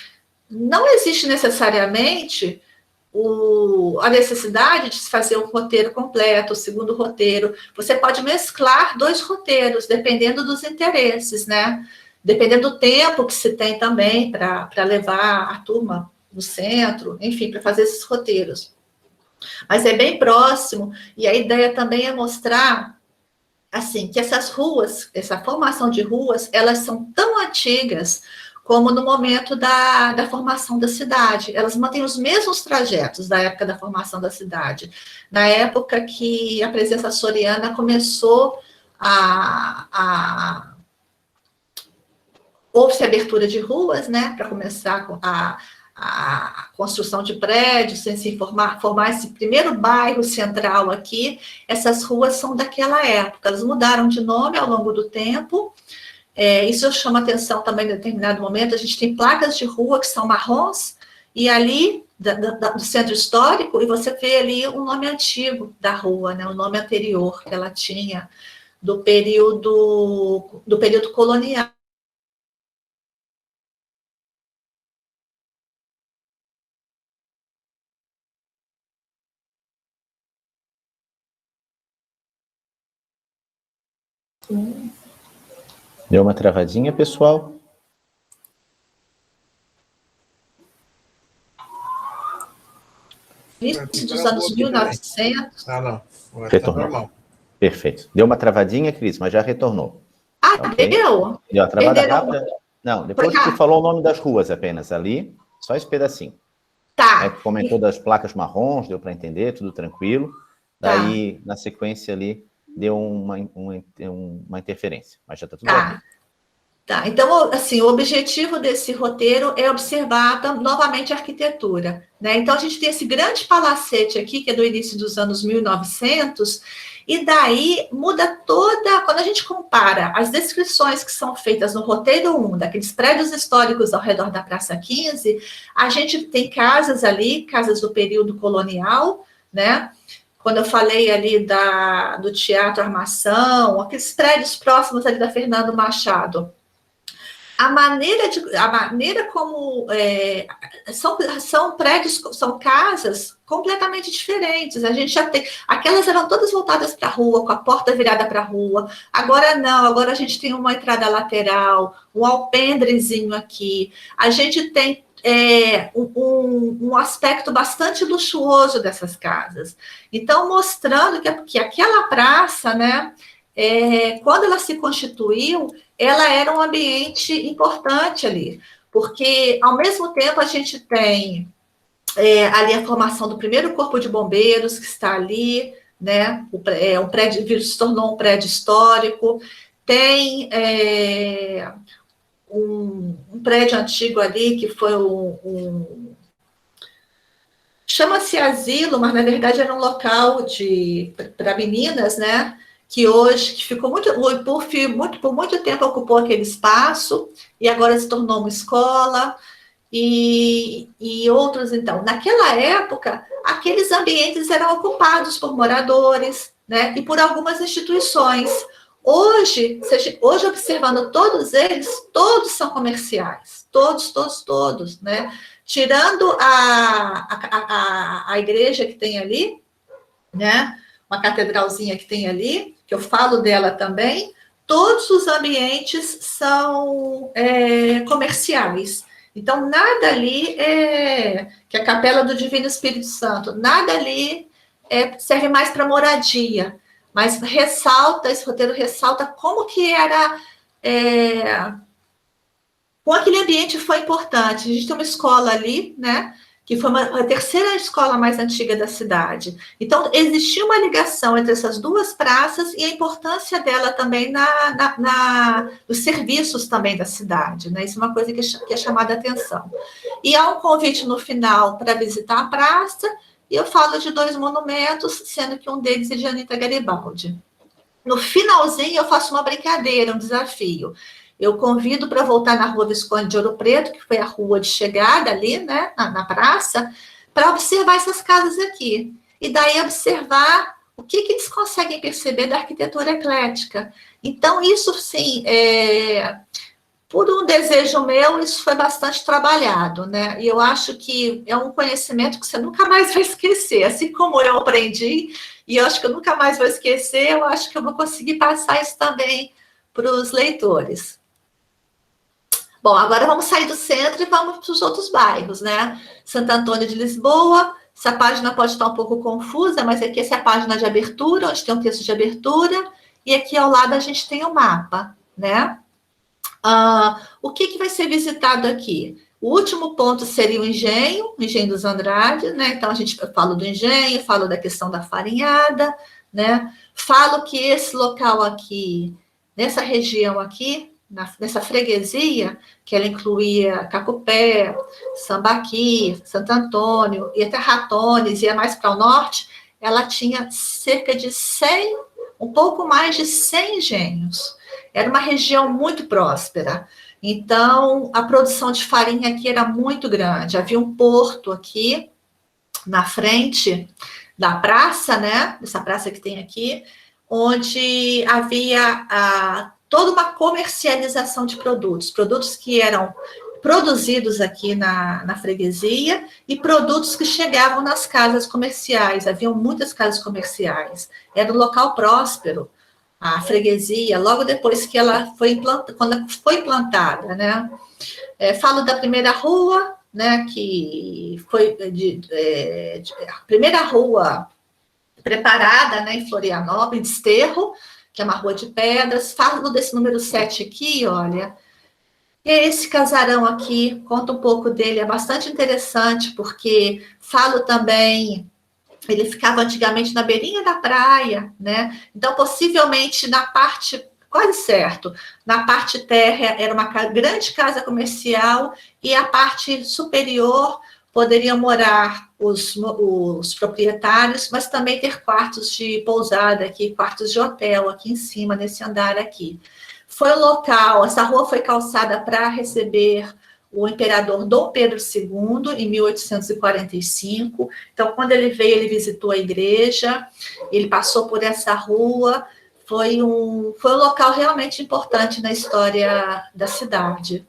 Não existe necessariamente a necessidade de se fazer um roteiro completo, o segundo roteiro. Você pode mesclar 2 roteiros, dependendo dos interesses, né? Dependendo do tempo que se tem também para levar a turma no centro, enfim, para fazer esses roteiros. Mas é bem próximo, e a ideia também é mostrar assim, que essas ruas, essa formação de ruas, elas são tão antigas como no momento da formação da cidade. Elas mantêm os mesmos trajetos da época da formação da cidade. Na época que a presença açoriana começou houve-se abertura de ruas, né, para começar a construção de prédios, sem se formar esse primeiro bairro central aqui. Essas ruas são daquela época, elas mudaram de nome ao longo do tempo. Isso chama atenção também em determinado momento. A gente tem placas de rua que são marrons, e ali do centro histórico, e você vê ali o nome antigo da rua, né, o nome anterior que ela tinha, do período colonial. Deu uma travadinha, pessoal? Início dos anos 1900. Não. Retornou. Normal. Perfeito. Deu uma travadinha, Cris, mas já retornou. Okay. Deu? Deu uma travada rápida. Não, depois que falou o nome das ruas apenas ali, só esse pedacinho. Tá. Comentou das placas marrons, deu para entender, tudo tranquilo. Daí, na sequência ali, deu uma interferência, mas já está tudo bem. Tá, então, assim, o objetivo desse roteiro é observar novamente a arquitetura, né? Então, a gente tem esse grande palacete aqui, que é do início dos anos 1900, e daí muda quando a gente compara as descrições que são feitas no roteiro 1, daqueles prédios históricos ao redor da Praça 15, a gente tem casas ali, casas do período colonial, né? Quando eu falei ali do Teatro Armação, aqueles prédios próximos ali da Fernando Machado, a maneira como são prédios, são casas completamente diferentes. A gente já tem, aquelas eram todas voltadas para a rua, com a porta virada para a rua. Agora não, agora a gente tem uma entrada lateral, um alpendrezinho aqui. A gente tem um aspecto bastante luxuoso dessas casas. Então, mostrando que aquela praça, né, quando ela se constituiu, ela era um ambiente importante ali, porque, ao mesmo tempo, a gente tem ali a formação do primeiro corpo de bombeiros, que está ali, né, o prédio se tornou um prédio histórico, tem um prédio antigo ali, que foi chama-se asilo, mas, na verdade, era um local para meninas, né, que ficou por muito tempo ocupou aquele espaço, e agora se tornou uma escola, e outros, então. Naquela época, aqueles ambientes eram ocupados por moradores, né, e por algumas instituições. Hoje, observando todos eles, todos são comerciais, todos, né, tirando a igreja que tem ali, né, uma catedralzinha que tem ali, que eu falo dela também, todos os ambientes são comerciais. Então, nada ali que a Capela do Divino Espírito Santo, nada ali serve mais para moradia, mas esse roteiro ressalta como que era, como aquele ambiente foi importante. A gente tem uma escola ali, né, que foi a terceira escola mais antiga da cidade. Então, existia uma ligação entre essas duas praças e a importância dela também nos serviços também da cidade, né? Isso é uma coisa que é chamada a atenção. E há um convite no final para visitar a praça, e eu falo de 2 monumentos, sendo que um deles é de Anita Garibaldi. No finalzinho, eu faço uma brincadeira, um desafio. Eu convido para voltar na Rua Visconde de Ouro Preto, que foi a rua de chegada ali, né, na praça, para observar essas casas aqui. E daí observar o que eles conseguem perceber da arquitetura eclética. Então, isso, sim, por um desejo meu, isso foi bastante trabalhado, né? E eu acho que é um conhecimento que você nunca mais vai esquecer. Assim como eu aprendi, e eu acho que eu nunca mais vou esquecer, eu acho que eu vou conseguir passar isso também para os leitores. Bom, agora vamos sair do centro e vamos para os outros bairros, né? Santo Antônio de Lisboa, essa página pode estar um pouco confusa, mas aqui essa é a página de abertura, onde tem um texto de abertura, e aqui ao lado a gente tem o mapa, né? O que vai ser visitado aqui? O último ponto seria o Engenho dos Andrade, né? Então, eu falo do engenho, falo da questão da farinhada, né? Falo que esse local aqui, nessa região aqui, nessa freguesia, que ela incluía Cacupé, Sambaqui, Santo Antônio, e até Ratones, ia mais para o norte, ela tinha cerca de 100, um pouco mais de 100 engenhos. Era uma região muito próspera. Então, a produção de farinha aqui era muito grande. Havia um porto aqui, na frente da praça, né? Essa praça que tem aqui, onde havia toda uma comercialização de produtos que eram produzidos aqui na freguesia e produtos que chegavam nas casas comerciais. Haviam muitas casas comerciais. Era um local próspero, a freguesia, logo depois que ela quando ela foi implantada, né? Falo da primeira rua, né, que foi a primeira rua preparada, né, em Florianópolis, Desterro, que é uma rua de pedras. Falo desse número 7 aqui, olha. Esse casarão aqui, conta um pouco dele, é bastante interessante, porque falo também, ele ficava antigamente na beirinha da praia, né? Então, possivelmente, na parte, quase certo, na parte térrea era uma grande casa comercial e a parte superior poderiam morar os proprietários, mas também ter quartos de pousada aqui, quartos de hotel aqui em cima, nesse andar aqui. Foi o local, essa rua foi calçada para receber o imperador Dom Pedro II, em 1845. Então, quando ele veio, ele visitou a igreja, ele passou por essa rua. Foi um local realmente importante na história da cidade.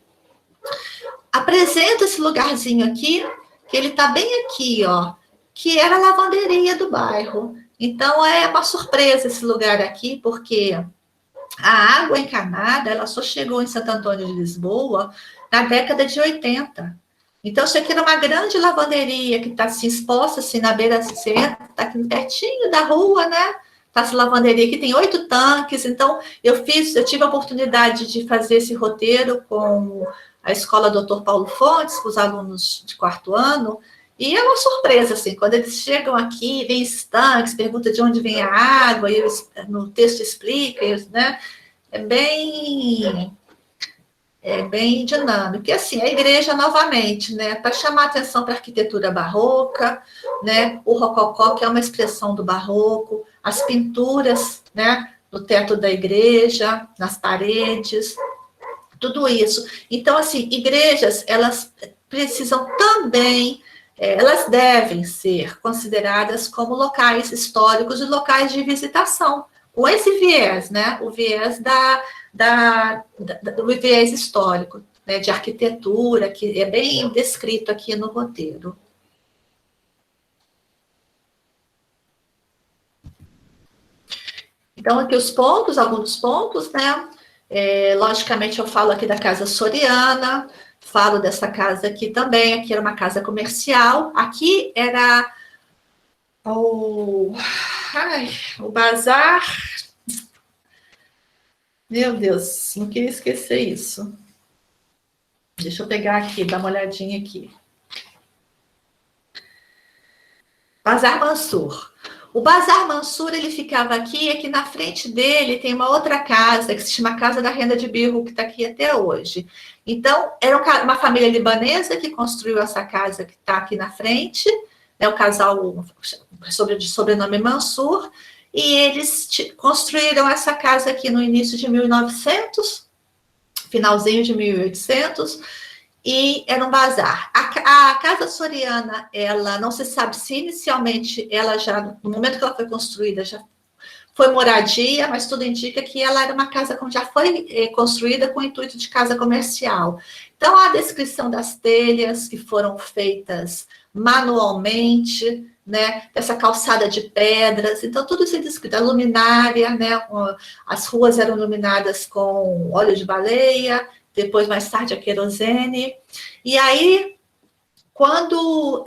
Apresento esse lugarzinho aqui, que ele está bem aqui, ó, que era a lavanderia do bairro. Então, é uma surpresa esse lugar aqui, porque a água encanada, ela só chegou em Santo Antônio de Lisboa na década de 80. Então, isso aqui era uma grande lavanderia que está assim, exposta assim, na beira do centro, está aqui pertinho da rua, né? Está essa lavanderia aqui, tem 8 tanques. Então, eu tive a oportunidade de fazer esse roteiro com a escola Dr. Paulo Fontes, com os alunos de 4º ano, e é uma surpresa, assim, quando eles chegam aqui, vem esses tanques, perguntam de onde vem a água, e eles, no texto explica, né? É bem dinâmico. E assim, a igreja, novamente, né, para chamar atenção para a arquitetura barroca, né, o rococó, que é uma expressão do barroco, as pinturas, né, no teto da igreja, nas paredes, tudo isso. Então, assim, igrejas, elas precisam também, elas devem ser consideradas como locais históricos e locais de visitação, com esse viés, né, o viés do viés histórico, né, de arquitetura, que é bem descrito aqui no roteiro. Então, aqui alguns dos pontos, né? Logicamente, eu falo aqui da Casa Soriana, falo dessa casa aqui também, aqui era uma casa comercial, aqui era o bazar. Meu Deus, não queria esquecer isso. Deixa eu pegar aqui, dar uma olhadinha aqui. Bazar Mansur. O Bazar Mansur, ele ficava aqui, e aqui na frente dele tem uma outra casa, que se chama Casa da Renda de Birro, que está aqui até hoje. Então, era uma família libanesa que construiu essa casa que está aqui na frente, né, o casal de sobrenome Mansur, e eles construíram essa casa aqui no início de 1900, finalzinho de 1800, e era um bazar. A Casa Soriana, ela não se sabe se inicialmente ela já, no momento que ela foi construída, já foi moradia, mas tudo indica que ela era uma casa que já foi construída com o intuito de casa comercial. Então, a descrição das telhas que foram feitas manualmente, né, essa calçada de pedras, então tudo isso é descrito, a luminária, né, as ruas eram iluminadas com óleo de baleia, depois, mais tarde, a querosene. E aí, quando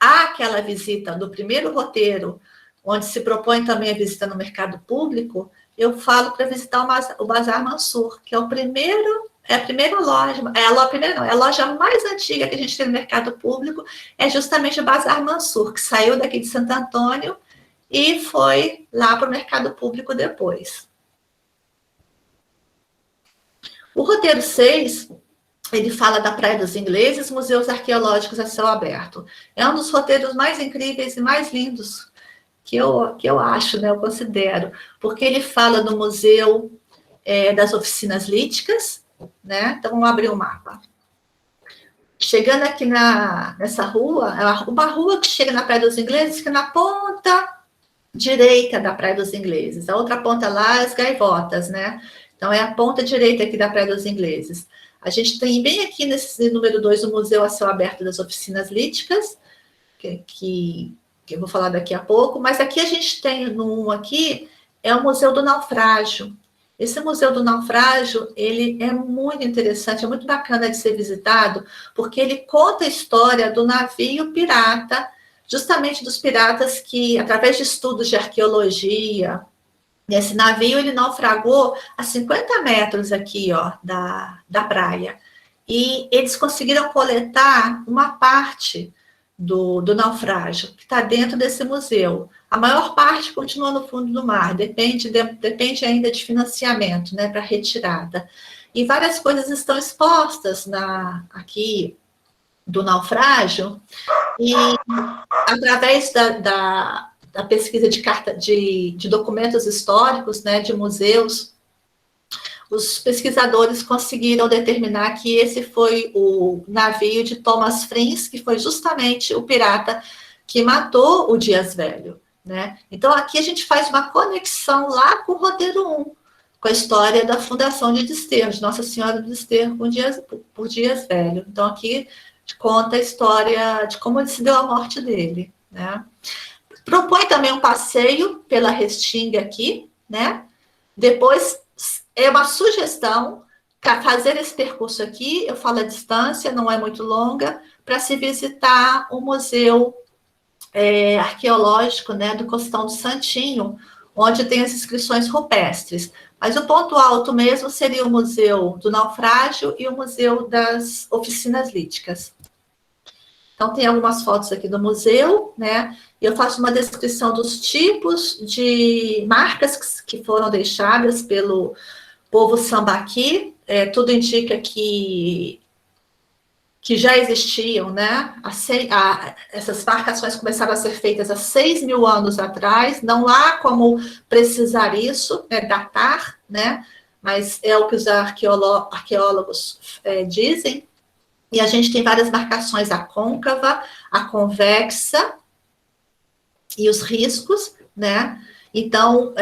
há aquela visita do primeiro roteiro, onde se propõe também a visita no mercado público, eu falo para visitar o Bazar Mansur, que é o primeiro, é a primeira loja, é a loja mais antiga que a gente tem no mercado público, é justamente o Bazar Mansur, que saiu daqui de Santo Antônio e foi lá para o mercado público depois. O roteiro 6, ele fala da Praia dos Ingleses, museus arqueológicos a céu aberto. É um dos roteiros mais incríveis e mais lindos que eu acho, né, eu considero, porque ele fala do museu das oficinas líticas, né? Então, vamos abrir o mapa. Chegando aqui nessa rua, é uma rua que chega na Praia dos Ingleses, que é na ponta direita da Praia dos Ingleses. A outra ponta lá é as Gaivotas, né? Então, é a ponta direita aqui da Praia dos Ingleses. A gente tem bem aqui nesse número 2 o Museu a Céu Aberto das Oficinas Líticas, que eu vou falar daqui a pouco, mas aqui a gente tem no 1 aqui, é o Museu do Naufrágio. Esse Museu do Naufrágio, ele é muito interessante, é muito bacana de ser visitado, porque ele conta a história do navio pirata, justamente dos piratas que, através de estudos de arqueologia, esse navio, ele naufragou a 50 metros aqui, ó, da praia. E eles conseguiram coletar uma parte do naufrágio, que está dentro desse museu. A maior parte continua no fundo do mar, depende ainda de financiamento, né, para retirada. E várias coisas estão expostas aqui do naufrágio, e através da pesquisa de documentos históricos, né, de museus, os pesquisadores conseguiram determinar que esse foi o navio de Thomas Friends, que foi justamente o pirata que matou o Dias Velho, né? Então, aqui a gente faz uma conexão lá com o roteiro 1, com a história da fundação de Desterro, de Nossa Senhora do Desterro por Dias Velho. Então, aqui conta a história de como se deu a morte dele, né? Propõe também um passeio pela Restinga aqui, né? Depois, é uma sugestão para fazer esse percurso aqui, eu falo a distância, não é muito longa, para se visitar o Museu Arqueológico, né, do Costão do Santinho, onde tem as inscrições rupestres. Mas o ponto alto mesmo seria o Museu do Naufrágio e o Museu das Oficinas Líticas. Então, tem algumas fotos aqui do museu, né? E eu faço uma descrição dos tipos de marcas que foram deixadas pelo povo sambaqui. Tudo indica que já existiam, né? Essas marcações começaram a ser feitas há 6.000 anos atrás. Não há como precisar isso, datar, né? Mas é o que os arqueólogos dizem. E a gente tem várias marcações, a côncava, a convexa e os riscos, né? Então,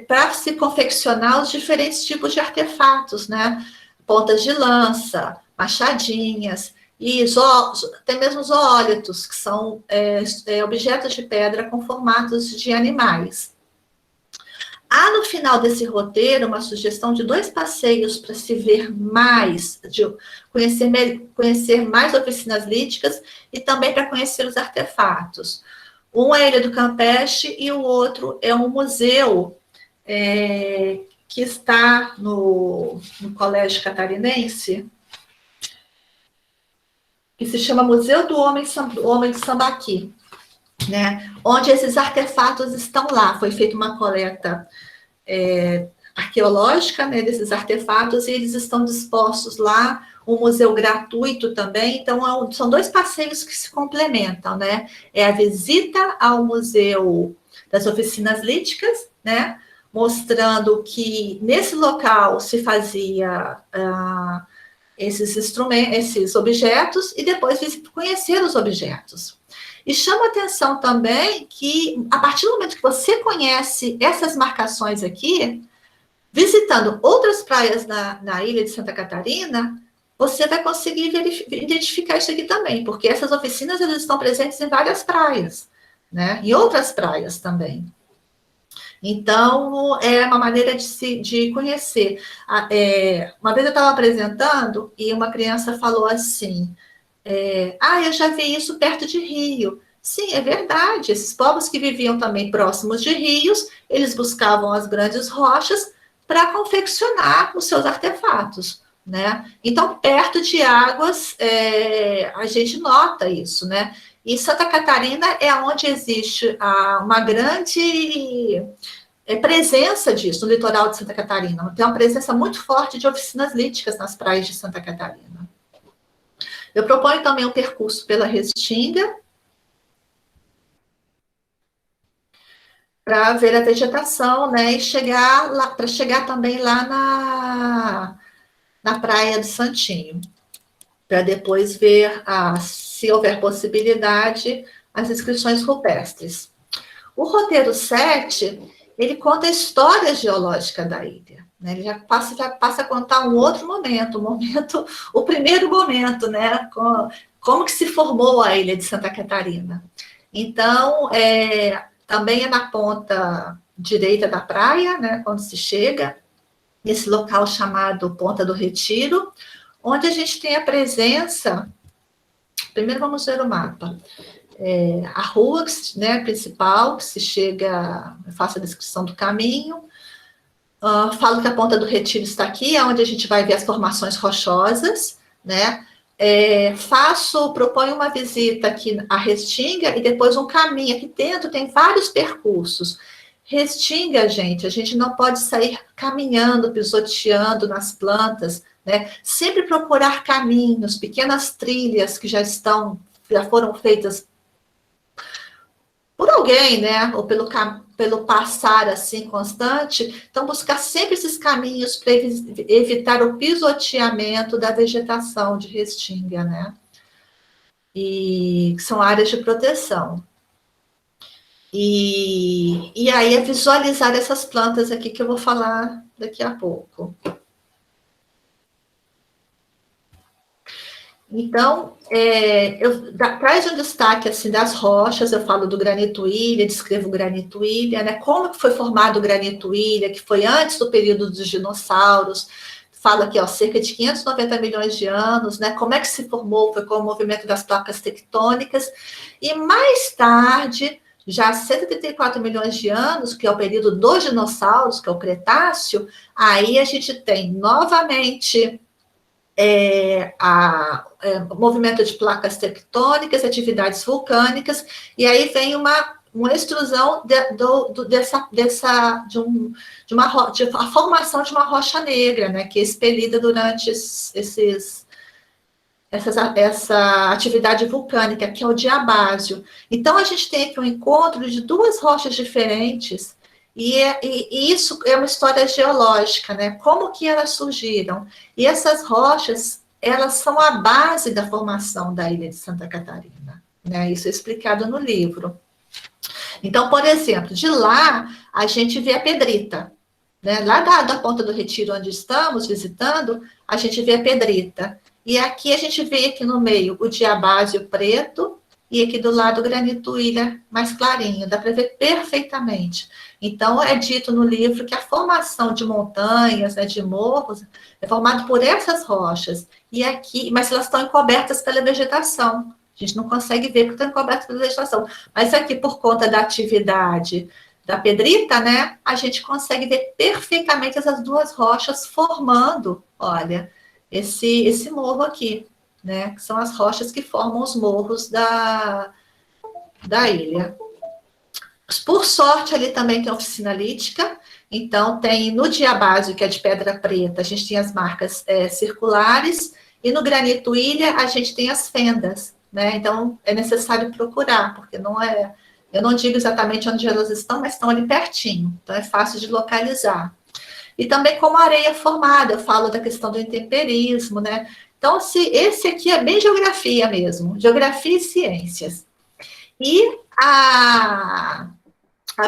para se confeccionar os diferentes tipos de artefatos, né? Pontas de lança, machadinhas, e até mesmo zoólitos, que são objetos de pedra com formatos de animais. Há no final desse roteiro uma sugestão de 2 passeios para se ver mais, de conhecer mais oficinas líticas e também para conhecer os artefatos. Um é a Ilha do Campeche e o outro é um museu que está no Colégio Catarinense, que se chama Museu do Homem de Sambaqui, né? Onde esses artefatos estão lá. Foi feita uma coleta arqueológica, né, desses artefatos, e eles estão dispostos lá, um museu gratuito também. Então, são 2 passeios que se complementam, né? É a visita ao Museu das Oficinas Líticas, né? Mostrando que nesse local se fazia esses instrumentos, esses objetos, e depois conhecer os objetos. E chama atenção também que, a partir do momento que você conhece essas marcações aqui, visitando outras praias na ilha de Santa Catarina, você vai conseguir identificar isso aqui também, porque essas oficinas elas estão presentes em várias praias, né? Em outras praias também. Então, é uma maneira de conhecer. Uma vez eu estava apresentando e uma criança falou assim, eu já vi isso perto de Rio. Sim, é verdade. Esses povos que viviam também próximos de rios, eles buscavam as grandes rochas para confeccionar os seus artefatos, né? Então, perto de águas, a gente nota isso, né? E Santa Catarina é onde existe uma grande presença disso, no litoral de Santa Catarina. Tem uma presença muito forte de oficinas líticas nas praias de Santa Catarina. Eu proponho também um percurso pela Restinga, para ver a vegetação, né, e chegar lá, para chegar também lá na Praia do Santinho, para depois ver, se houver possibilidade, as inscrições rupestres. O roteiro 7, ele conta a história geológica da ilha, né? Ele já passa a contar um outro momento, o primeiro momento, né? Como que se formou a ilha de Santa Catarina. Então, também é na ponta direita da praia, né? Quando se chega, nesse local chamado Ponta do Retiro, onde a gente tem a presença. Primeiro vamos ver o mapa. A rua, né, principal, que se chega, eu faço a descrição do caminho, falo que a Ponta do Retiro está aqui, é onde a gente vai ver as formações rochosas, né? Proponho uma visita aqui à Restinga e depois um caminho. Aqui dentro tem vários percursos. Restinga, gente, a gente não pode sair caminhando, pisoteando nas plantas, né? Sempre procurar caminhos, pequenas trilhas que já foram feitas por alguém, né? Ou pelo passar assim constante. Então, buscar sempre esses caminhos para evitar o pisoteamento da vegetação de Restinga, né? E são áreas de proteção. E aí é visualizar essas plantas aqui que eu vou falar daqui a pouco. Então, traz um destaque assim, das rochas, eu falo do granito ilha, descrevo o granito ilha, né? Como que foi formado o granito ilha, que foi antes do período dos dinossauros, falo aqui, ó, cerca de 590 milhões de anos, né? Como é que se formou, foi com o movimento das placas tectônicas, e mais tarde, já há 134 milhões de anos, que é o período dos dinossauros, que é o Cretáceo, aí a gente tem novamente o movimento de placas tectônicas, atividades vulcânicas, e aí vem uma extrusão a formação de uma rocha negra, né, que é expelida durante essa atividade vulcânica, que é o diabásio. Então, a gente tem aqui um encontro de duas rochas diferentes, e isso é uma história geológica, né? Como que elas surgiram? E essas rochas, elas são a base da formação da ilha de Santa Catarina, né? Isso é explicado no livro. Então, por exemplo, de lá, a gente vê a pedrita, né? Lá da Ponta do Retiro, onde estamos visitando, a gente vê a pedrita. E aqui a gente vê aqui no meio o diabásio preto, e aqui do lado o granito ilha mais clarinho, dá para ver perfeitamente. Então, é dito no livro que a formação de montanhas, né, de morros, é formado por essas rochas. E aqui, mas elas estão encobertas pela vegetação. A gente não consegue ver porque estão encobertas pela vegetação. Mas aqui, por conta da atividade da pedrita, né, a gente consegue ver perfeitamente essas duas rochas formando, olha, esse morro aqui, né, que são as rochas que formam os morros da ilha. Por sorte, ali também tem oficina lítica, então tem no diabásio, que é de pedra preta, a gente tem as marcas circulares, e no granito ilha a gente tem as fendas, né? Então é necessário procurar, porque eu não digo exatamente onde elas estão, mas estão ali pertinho, então é fácil de localizar. E também como areia formada, eu falo da questão do intemperismo, né? Então, esse aqui é bem geografia mesmo, geografia e ciências. E a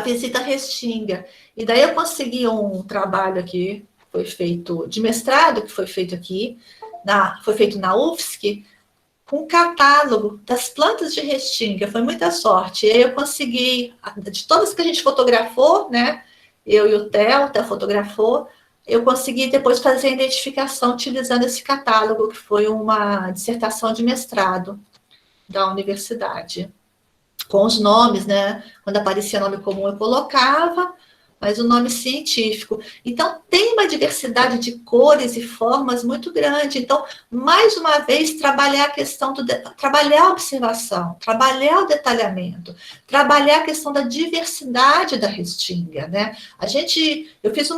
visita à Restinga. E daí eu consegui um trabalho aqui, foi feito de mestrado, que foi feito aqui, foi feito na UFSC, com um catálogo das plantas de Restinga, foi muita sorte. E aí eu consegui, de todas que a gente fotografou, né, eu e o Theo fotografou, eu consegui depois fazer a identificação utilizando esse catálogo, que foi uma dissertação de mestrado da universidade. com os nomes, né? Quando aparecia nome comum eu colocava, mas o nome científico. Então, tem uma diversidade de cores e formas muito grande. Então, mais uma vez, trabalhar a questão trabalhar a observação, trabalhar o detalhamento, trabalhar a questão da diversidade da restinga, né? Eu fiz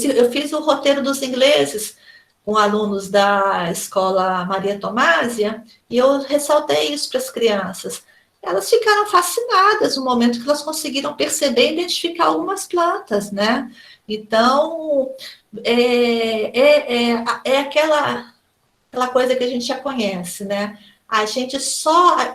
eu fiz o roteiro dos ingleses com alunos da escola Maria Tomásia, e eu ressaltei isso para as crianças. Elas ficaram fascinadas no momento que elas conseguiram perceber e identificar algumas plantas, né? Então, é aquela coisa que a gente já conhece, né? A gente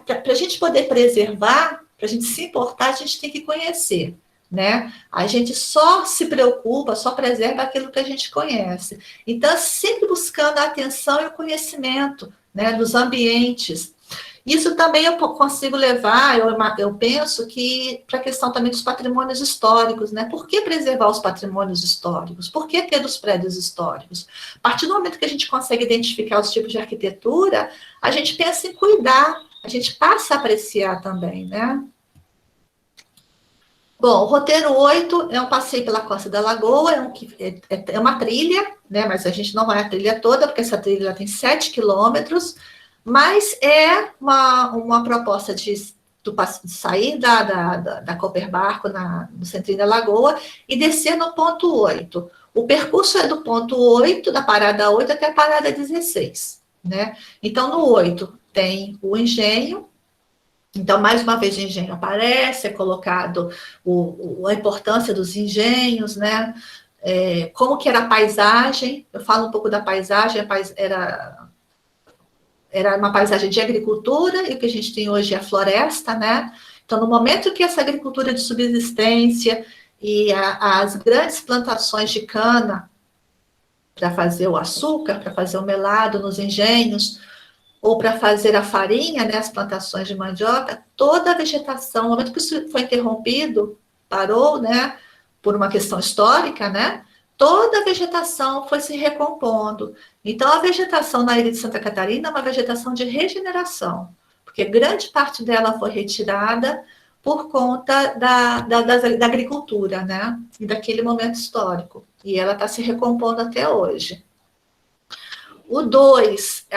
para a gente poder preservar, para a gente se importar, a gente tem que conhecer, né? A gente só se preocupa, só preserva aquilo que a gente conhece. Então, sempre buscando a atenção e o conhecimento, né, dos ambientes. Isso também eu consigo levar, eu penso que para a questão também dos patrimônios históricos, né? Por que preservar os patrimônios históricos? Por que ter os prédios históricos? A partir do momento que a gente consegue identificar os tipos de arquitetura, a gente pensa em cuidar, a gente passa a apreciar também, né? Bom, o roteiro 8 é um passeio pela Costa da Lagoa, é uma trilha, né? Mas a gente não vai a trilha toda, porque essa trilha tem 7 quilômetros, mas é uma proposta de sair da Cooper Barco no centrinho da Lagoa e descer no ponto 8. O percurso é do ponto 8, da parada 8 até a parada 16, né? Então, no 8 tem o engenho. Então, mais uma vez, o engenho aparece, é colocado a importância dos engenhos, né? Como que era a paisagem, eu falo um pouco da paisagem, era uma paisagem de agricultura, e o que a gente tem hoje é a floresta, né? Então, no momento que essa agricultura de subsistência e as grandes plantações de cana para fazer o açúcar, para fazer o melado nos engenhos, ou para fazer a farinha, né, as plantações de mandioca, toda a vegetação, no momento que isso foi interrompido, parou, né, por uma questão histórica, né, toda a vegetação foi se recompondo. Então, a vegetação na ilha de Santa Catarina é uma vegetação de regeneração, porque grande parte dela foi retirada por conta da agricultura, né, e daquele momento histórico. E ela está se recompondo até hoje. O 2,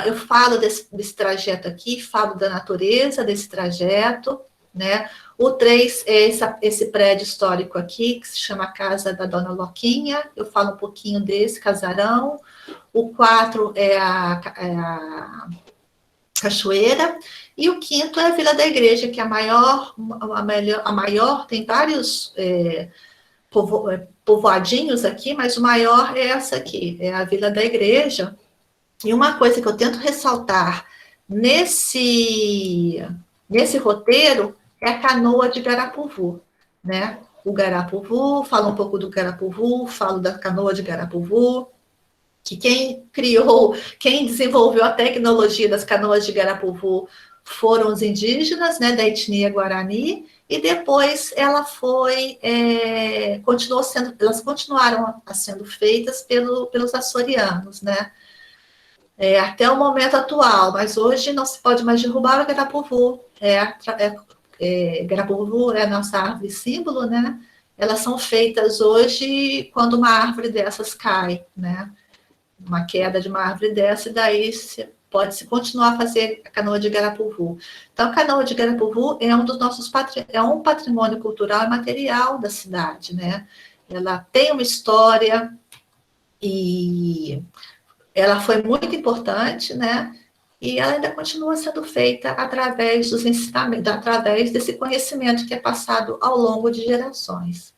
eu falo desse trajeto aqui, falo da natureza desse trajeto, né? O 3 é esse prédio histórico aqui, que se chama Casa da Dona Loquinha, eu falo um pouquinho desse casarão. O 4 é a Cachoeira, e o 5º é a Vila da Igreja, que é a maior, tem vários povoadinhos aqui, mas o maior é essa aqui, é a Vila da Igreja. E uma coisa que eu tento ressaltar nesse roteiro é a canoa de Garapuvu, né? O Garapuvu, falo um pouco do Garapuvu, falo da canoa de Garapuvu, que quem desenvolveu a tecnologia das canoas de Garapuvu foram os indígenas, né, da etnia Guarani, e depois elas continuaram sendo feitas pelos açorianos, né? Até o momento atual, mas hoje não se pode mais derrubar o Garapuvu. Garapuvu é a nossa árvore símbolo, né? Elas são feitas hoje quando uma árvore dessas cai, né? Uma queda de uma árvore dessa, e daí pode-se continuar a fazer a canoa de Garapuvu. Então, a canoa de Garapuvu é um patrimônio cultural e material da cidade, né? Ela tem uma história e ela foi muito importante, né? E ela ainda continua sendo feita através dos ensinamentos, através desse conhecimento que é passado ao longo de gerações.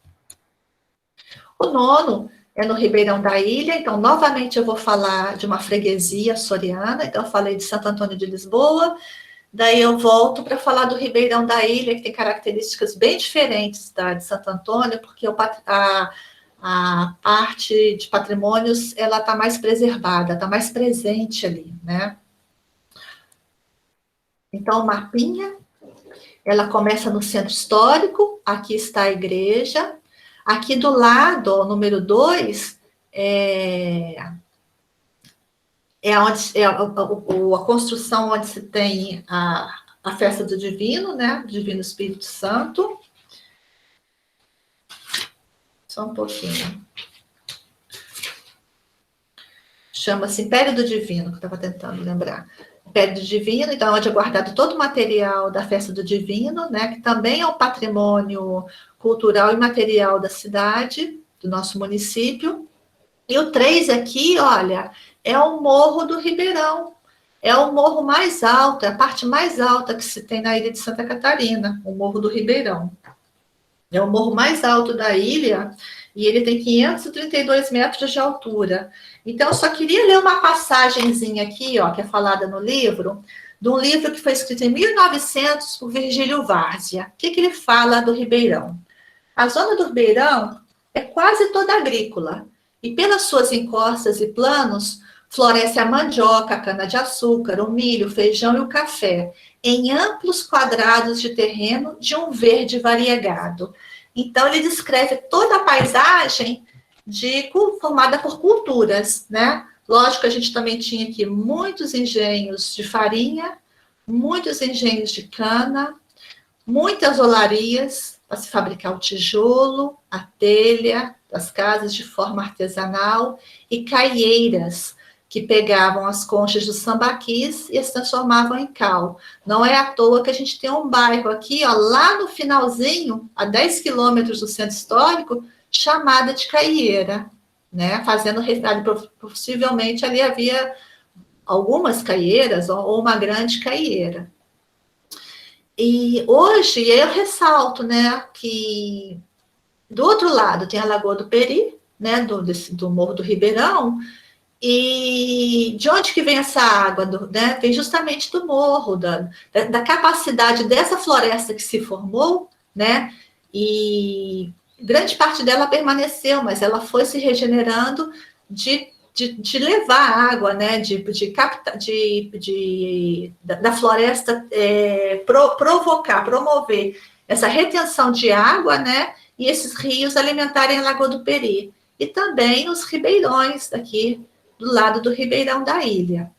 O 9º é no Ribeirão da Ilha, então, novamente, eu vou falar de uma freguesia açoriana, então, eu falei de Santo Antônio de Lisboa, daí eu volto para falar do Ribeirão da Ilha, que tem características bem diferentes da de Santo Antônio, porque a parte de patrimônios, ela está mais preservada, está mais presente ali, né? Então, o mapinha, ela começa no centro histórico, aqui está a igreja, aqui do lado, o número 2, é a construção onde se tem a festa do Divino, né? Divino Espírito Santo. Só um pouquinho. Chama-se Império do Divino, que eu estava tentando lembrar. Império do Divino, então, onde é guardado todo o material da festa do Divino, né? Que também é um patrimônio cultural e material da cidade, do nosso município. E o 3 aqui, olha, é o Morro do Ribeirão. É o morro mais alto, é a parte mais alta que se tem na ilha de Santa Catarina, o Morro do Ribeirão. É o morro mais alto da ilha e ele tem 532 metros de altura. Então, eu só queria ler uma passagenzinha aqui, ó, que é falada no livro, de um livro que foi escrito em 1900 por Virgílio Várzea. O que ele fala do Ribeirão? A zona do Ribeirão é quase toda agrícola e, pelas suas encostas e planos, floresce a mandioca, a cana-de-açúcar, o milho, o feijão e o café, em amplos quadrados de terreno de um verde variegado. Então, ele descreve toda a paisagem formada por culturas, né? Lógico que a gente também tinha aqui muitos engenhos de farinha, muitos engenhos de cana, muitas olarias para se fabricar o tijolo, a telha das casas de forma artesanal e caieiras, que pegavam as conchas dos sambaquis e as transformavam em cal. Não é à toa que a gente tem um bairro aqui, ó, lá no finalzinho, a 10 quilômetros do centro histórico, chamada de Caieira, né? Fazendo, possivelmente ali havia algumas caieiras ou uma grande caieira. E hoje eu ressalto, né, que do outro lado tem a Lagoa do Peri, né, do Morro do Ribeirão. E de onde que vem essa água? Né? Vem justamente do morro, da capacidade dessa floresta que se formou, né? E grande parte dela permaneceu, mas ela foi se regenerando de levar água, né? Da floresta promover essa retenção de água, né? E esses rios alimentarem a Lagoa do Peri. E também os ribeirões daqui, do lado do Ribeirão da ilha.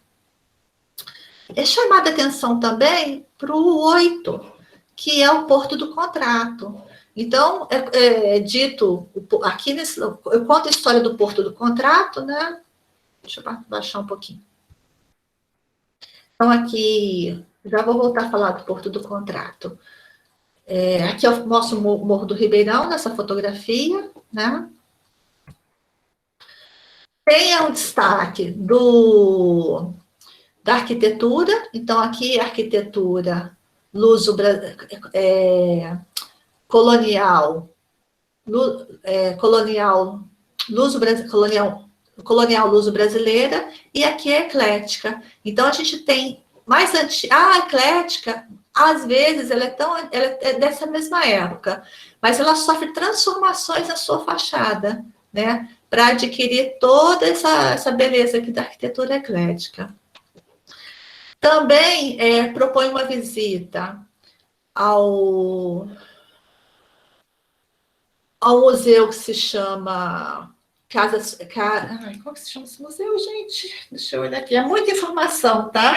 É chamada atenção também para o 8, que é o Porto do Contrato. Então, dito aqui, eu conto a história do Porto do Contrato, né? Deixa eu baixar um pouquinho. Então, aqui, já vou voltar a falar do Porto do Contrato. Aqui eu mostro o Morro do Ribeirão, nessa fotografia, né? Tem um destaque da arquitetura, então aqui a arquitetura colonial luso-brasileira, e aqui é eclética. Então a gente tem mais antiga. A eclética, às vezes, ela é dessa mesma época, mas ela sofre transformações na sua fachada, né? Para adquirir toda essa beleza aqui da arquitetura eclética. Também propõe uma visita ao museu que se chama como que se chama esse museu, gente? Deixa eu olhar aqui. É muita informação, tá?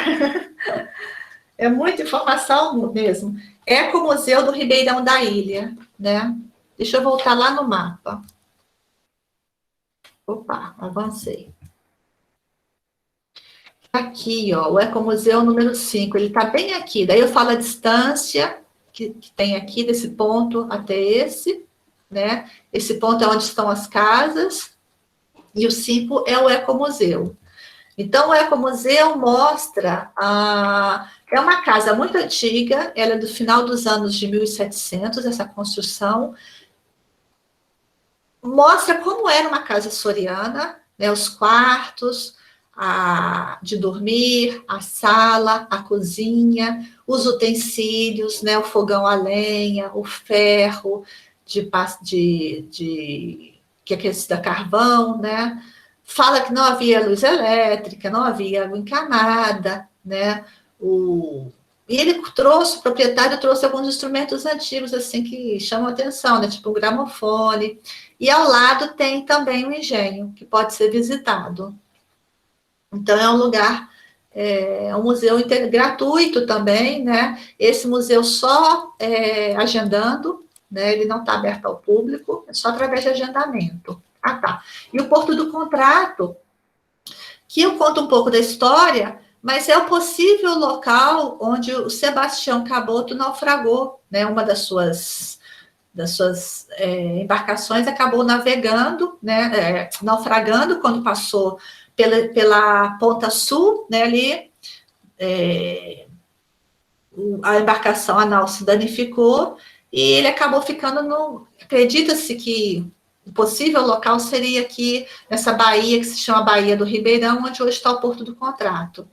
É muita informação mesmo. Ecomuseu do Ribeirão da Ilha, né? Deixa eu voltar lá no mapa. Opa, avancei. Aqui, ó, o Ecomuseu número 5, ele está bem aqui. Daí eu falo a distância que tem aqui desse ponto até esse, né? Esse ponto é onde estão as casas, e o 5 é o Ecomuseu. Então, o Ecomuseu mostra é uma casa muito antiga, ela é do final dos anos de 1700, essa construção. Mostra como era uma casa soriana, né, os quartos de dormir, a sala, a cozinha, os utensílios, né, o fogão a lenha, o ferro que é aquecido a carvão, né? Fala que não havia luz elétrica, não havia água encanada, né? E ele trouxe, o proprietário trouxe alguns instrumentos antigos, assim, que chamam a atenção, né? Tipo um gramofone. E ao lado tem também um engenho, que pode ser visitado. Então, é um lugar, é um museu gratuito também, né? Esse museu só agendando, né? Ele não está aberto ao público, é só através de agendamento. Ah, tá. E o Porto do Contrato, que eu conto um pouco da história, mas é o possível local onde o Sebastião Caboto naufragou, né? Uma das suas embarcações acabou navegando, né? Naufragando quando passou pela ponta sul, né? Ali a embarcação, a nau se danificou e ele acabou ficando no... Acredita-se que o possível local seria aqui, nessa baía que se chama Baía do Ribeirão, onde hoje está o Porto do Contrato.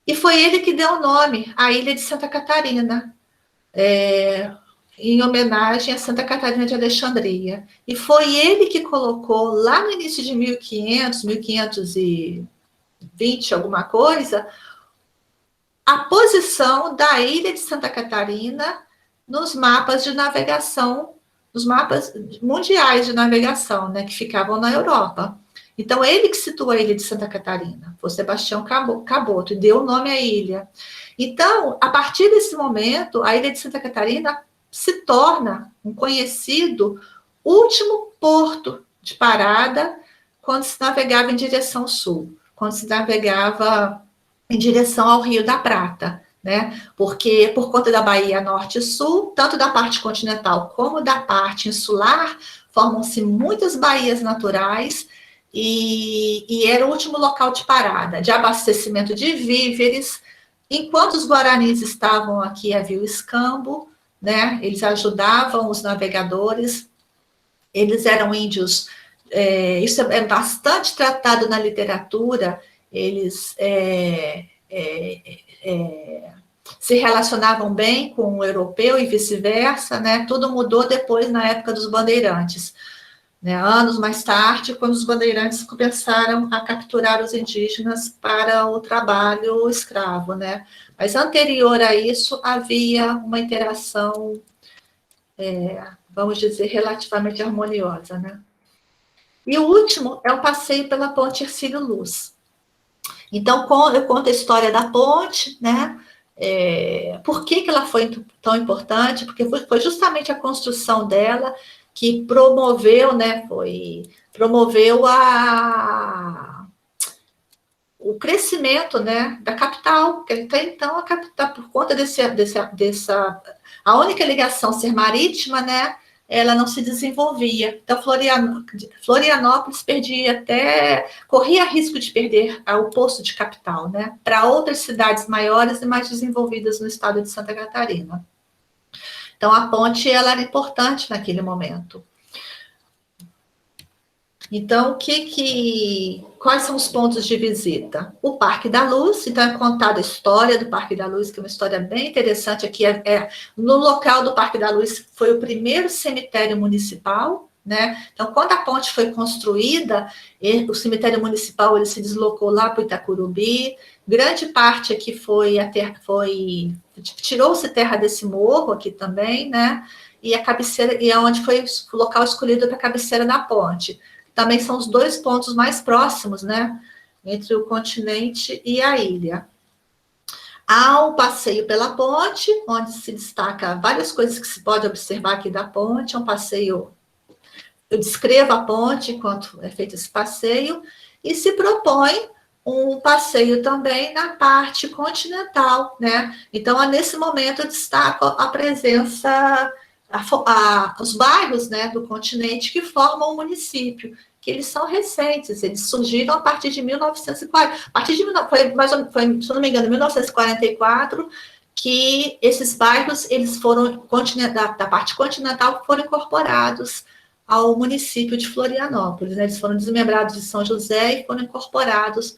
E foi ele que deu o nome à ilha de Santa Catarina, em homenagem a Santa Catarina de Alexandria. E foi ele que colocou, lá no início de 1520, alguma coisa, a posição da ilha de Santa Catarina nos mapas de navegação, nos mapas mundiais de navegação, né, que ficavam na Europa. Então, ele que situou a ilha de Santa Catarina, foi Sebastião Caboto, e deu o nome à ilha. Então, a partir desse momento, a ilha de Santa Catarina se torna um conhecido último porto de parada quando se navegava em direção sul, quando se navegava em direção ao Rio da Prata, né? Porque por conta da Baía Norte e Sul, tanto da parte continental como da parte insular, formam-se muitas baías naturais e era o último local de parada, de abastecimento de víveres. Enquanto os guaranis estavam aqui, havia o escambo, né? Eles ajudavam os navegadores, eles eram índios, isso é bastante tratado na literatura, eles se relacionavam bem com o europeu e vice-versa, né? Tudo mudou depois, na época dos bandeirantes, né? Anos mais tarde, quando os bandeirantes começaram a capturar os indígenas para o trabalho escravo, né? Mas anterior a isso, havia uma interação, vamos dizer, relativamente harmoniosa, né? E o último é o passeio pela Ponte Hercílio Luz. Então, eu conto a história da ponte, né? Por que ela foi tão importante? Porque foi justamente a construção dela que promoveu, né? Promoveu o crescimento, né, da capital, porque até então a capital, por conta a única ligação ser marítima, né, ela não se desenvolvia. Então, Florianópolis corria risco de perder o posto de capital, né, para outras cidades maiores e mais desenvolvidas no estado de Santa Catarina. Então, a ponte ela era importante naquele momento. Então, quais são os pontos de visita? O Parque da Luz, então é contada a história do Parque da Luz, que é uma história bem interessante. Aqui no local do Parque da Luz foi o primeiro cemitério municipal, né? Então, quando a ponte foi construída, o cemitério municipal ele se deslocou lá para o Itacurubi. Grande parte aqui tirou-se terra desse morro aqui também, né? E a cabeceira, e onde foi o local escolhido para a cabeceira da ponte. Também são os dois pontos mais próximos, né, entre o continente e a ilha. Há um passeio pela ponte, onde se destaca várias coisas que se pode observar aqui da ponte. É um passeio, eu descrevo a ponte enquanto é feito esse passeio, e se propõe um passeio também na parte continental, né? Então, nesse momento, eu destaco a presença, os bairros, né, do continente que formam o município, que eles são recentes, eles surgiram a partir de 1940, se não me engano, 1944, que esses bairros, eles foram, da parte continental, foram incorporados ao município de Florianópolis, né? Eles foram desmembrados de São José e foram incorporados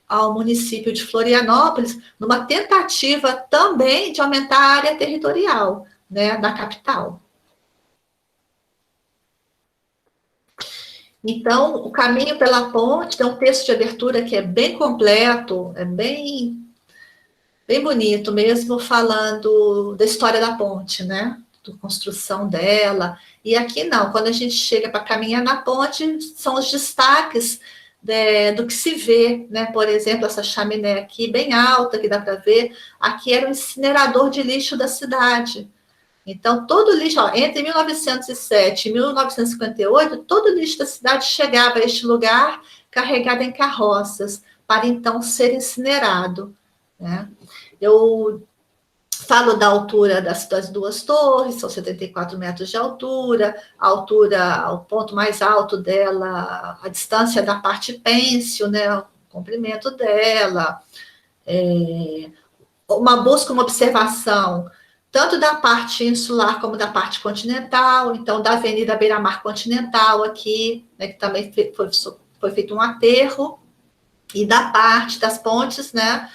ao município de Florianópolis, numa tentativa também de aumentar a área territorial, né, da capital. Então, o caminho pela ponte tem um texto de abertura que é bem completo, é bem bonito mesmo, falando da história da ponte, né, da construção dela. E aqui não, quando a gente chega para caminhar na ponte, são os destaques do que se vê, né? Por exemplo, essa chaminé aqui, bem alta, que dá para ver, aqui era o incinerador de lixo da cidade. Então, todo lixo, ó, entre 1907 e 1958, todo o lixo da cidade chegava a este lugar carregado em carroças, para então ser incinerado, né? Eu falo da altura das duas torres, são 74 metros de altura, o ponto mais alto dela, a distância da parte pêncil, né, o comprimento dela, uma busca, uma observação, tanto da parte insular como da parte continental, então da Avenida Beira-Mar Continental aqui, né, que também foi feito um aterro, e da parte das pontes, né,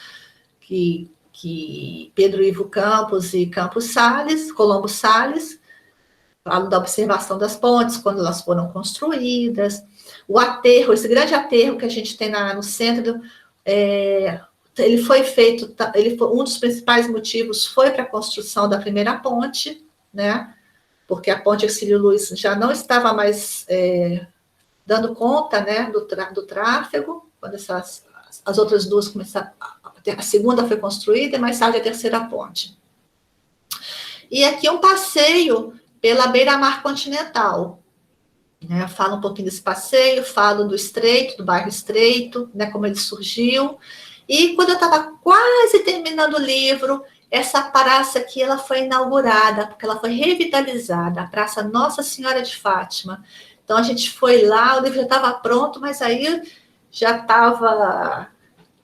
que Pedro Ivo Campos e Colombo Salles, falo da observação das pontes, quando elas foram construídas, o aterro, esse grande aterro que a gente tem no centro, ele foi feito, um dos principais motivos foi para a construção da primeira ponte, né, porque a ponte Hercílio Luz já não estava mais dando conta, né, do tráfego, quando as outras duas começaram, a segunda foi construída e mais tarde a terceira ponte. E aqui um passeio pela beira-mar continental. Né? Eu falo um pouquinho desse passeio, falo do Estreito, do bairro Estreito, né, como ele surgiu. E quando eu estava quase terminando o livro, essa praça aqui ela foi inaugurada, porque ela foi revitalizada, a Praça Nossa Senhora de Fátima. Então a gente foi lá, o livro já estava pronto, mas aí já estava...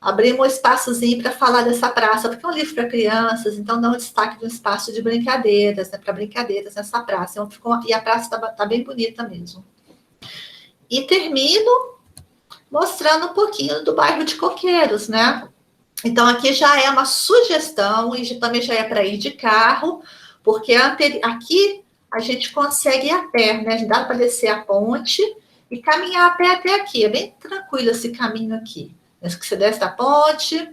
Abrimos um espaçozinho para falar dessa praça, porque é um livro para crianças, então dá um destaque de um espaço de brincadeiras, né, para brincadeiras nessa praça. Então, e a praça está bem bonita mesmo. E termino mostrando um pouquinho do bairro de Coqueiros, né? Então, aqui já é uma sugestão, e também já é para ir de carro, porque aqui a gente consegue ir a pé, né? Dá para descer a ponte e caminhar a pé até aqui. É bem tranquilo esse caminho aqui. Que você desce da ponte